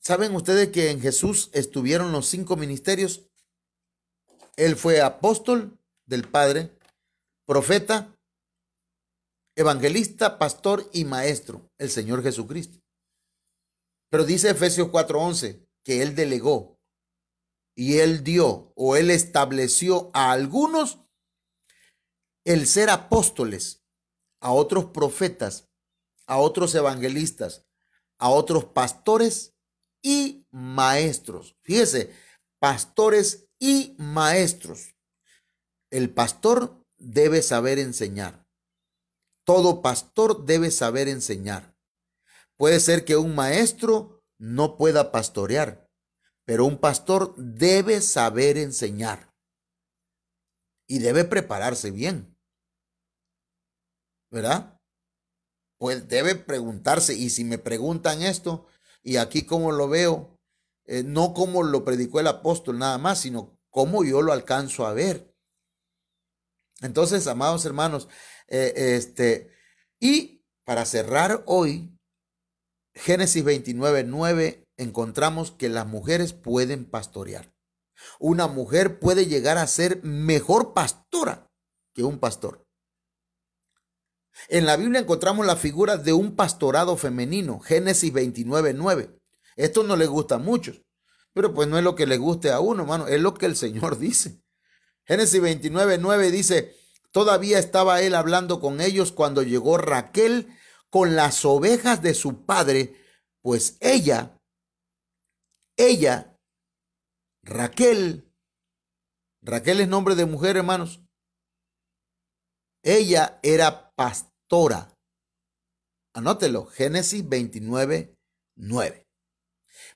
¿Saben ustedes que en Jesús estuvieron los 5 ministerios? Él fue apóstol del Padre, profeta, evangelista, pastor y maestro, el Señor Jesucristo. Pero dice Efesios 4:11 que Él delegó y Él dio o Él estableció a algunos el ser apóstoles, a otros profetas, a otros evangelistas, a otros pastores y maestros. Fíjese, pastores y maestros. El pastor debe saber enseñar. Todo pastor debe saber enseñar. Puede ser que un maestro no pueda pastorear, pero un pastor debe saber enseñar y debe prepararse bien, ¿verdad? Pues debe preguntarse, y si me preguntan esto, y aquí cómo lo veo, no como lo predicó el apóstol nada más, sino cómo yo lo alcanzo a ver. Entonces, amados hermanos, y para cerrar hoy, Génesis 29:9, encontramos que las mujeres pueden pastorear. Una mujer puede llegar a ser mejor pastora que un pastor. En la Biblia encontramos la figura de un pastorado femenino, Génesis 29:9. Esto no le gusta a muchos, pero pues no es lo que le guste a uno, hermano, es lo que el Señor dice. Génesis 29:9 dice, todavía estaba él hablando con ellos cuando llegó Raquel con las ovejas de su padre, pues ella, Raquel es nombre de mujer, hermanos. Ella era pastora. Anótelo, Génesis 29:9.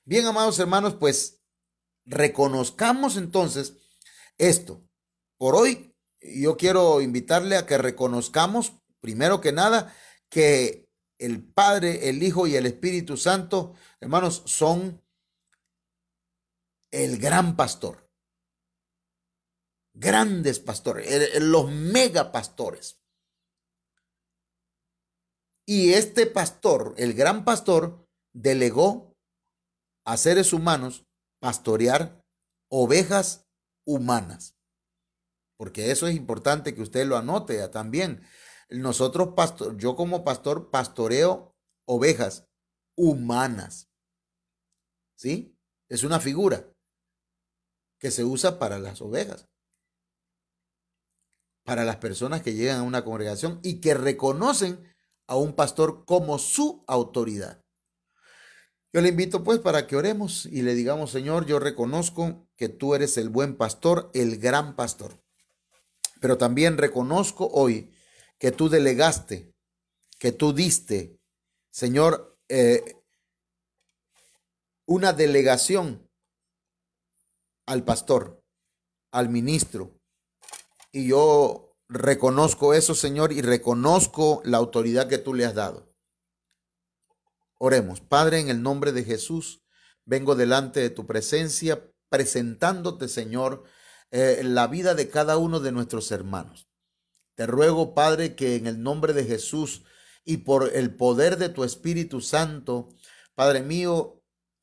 Bien, amados hermanos, pues reconozcamos entonces esto. Por hoy yo quiero invitarle a que reconozcamos, primero que nada, que el Padre, el Hijo y el Espíritu Santo, hermanos, son el gran pastor. Grandes pastores, los mega pastores. Y este pastor, el gran pastor, delegó a seres humanos pastorear ovejas humanas. Porque eso es importante que usted lo anote también. Nosotros, yo como pastor, pastoreo ovejas humanas. ¿Sí? Es una figura que se usa para las ovejas, para las personas que llegan a una congregación y que reconocen a un pastor como su autoridad. Yo le invito pues para que oremos y le digamos: Señor, yo reconozco que tú eres el buen pastor, el gran pastor. Pero también reconozco hoy que tú delegaste, que tú diste, Señor, una delegación al pastor, al ministro. Y yo reconozco eso, Señor, y reconozco la autoridad que tú le has dado. Oremos. Padre, en el nombre de Jesús, vengo delante de tu presencia, presentándote, Señor, la vida de cada uno de nuestros hermanos. Te ruego, Padre, que en el nombre de Jesús y por el poder de tu Espíritu Santo, Padre mío,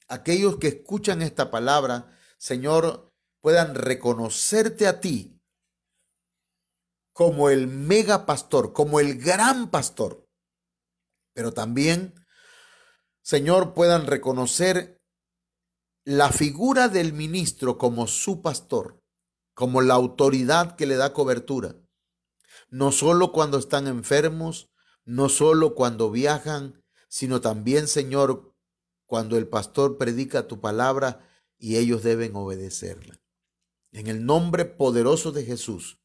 aquellos que escuchan esta palabra, Señor, puedan reconocerte a ti como el mega pastor, como el gran pastor, pero también, Señor, puedan reconocer la figura del ministro como su pastor, como la autoridad que le da cobertura. No solo cuando están enfermos, no solo cuando viajan, sino también, Señor, cuando el pastor predica tu palabra y ellos deben obedecerla. En el nombre poderoso de Jesús,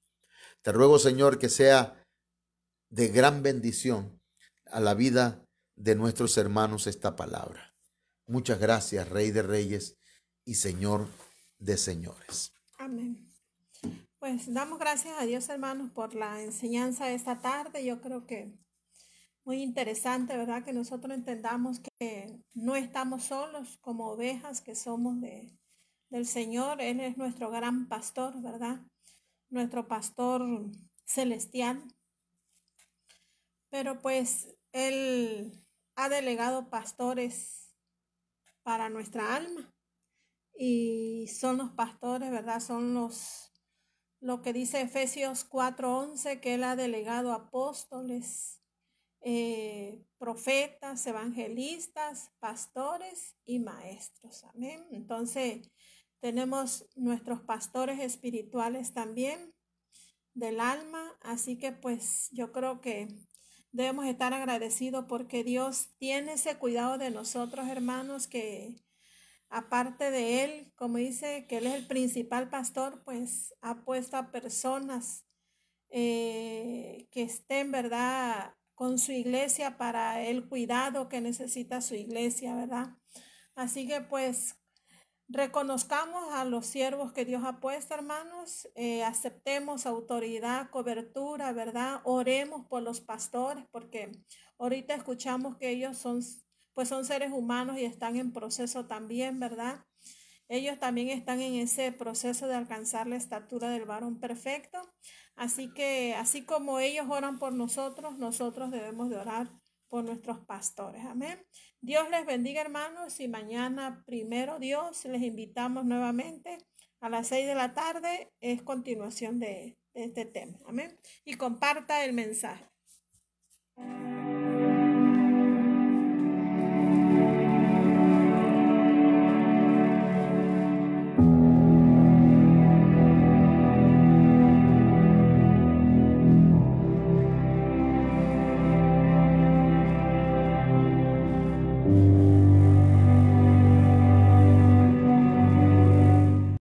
te ruego, Señor, que sea de gran bendición a la vida de nuestros hermanos esta palabra. Muchas gracias, Rey de Reyes y Señor de Señores. Amén. Pues damos gracias a Dios, hermanos, por la enseñanza de esta tarde. Yo creo que muy interesante, ¿verdad? Que nosotros entendamos que no estamos solos como ovejas, que somos del Señor. Él es nuestro gran pastor, ¿verdad? Nuestro pastor celestial. Pero pues Él ha delegado pastores para nuestra alma. Y son los pastores, ¿verdad? Son lo que dice Efesios 4:11, que Él ha delegado apóstoles, profetas, evangelistas, pastores y maestros. Amén. Entonces, tenemos nuestros pastores espirituales también del alma. Así que pues yo creo que debemos estar agradecidos porque Dios tiene ese cuidado de nosotros, hermanos, que aparte de Él, como dice que Él es el principal pastor, pues ha puesto a personas que estén, ¿verdad?, con su iglesia para el cuidado que necesita su iglesia, ¿verdad? Así que pues reconozcamos a los siervos que Dios ha puesto, hermanos, aceptemos autoridad, cobertura, ¿verdad? Oremos por los pastores, porque ahorita escuchamos que ellos son seres humanos y están en proceso también, ¿verdad? Ellos también están en ese proceso de alcanzar la estatura del varón perfecto. Así que, así como ellos oran por nosotros, nosotros debemos de orar por nuestros pastores. Amén. Dios les bendiga, hermanos, y mañana, primero Dios, les invitamos nuevamente a las 6 de la tarde. Es continuación de este tema. Amén. Y comparta el mensaje.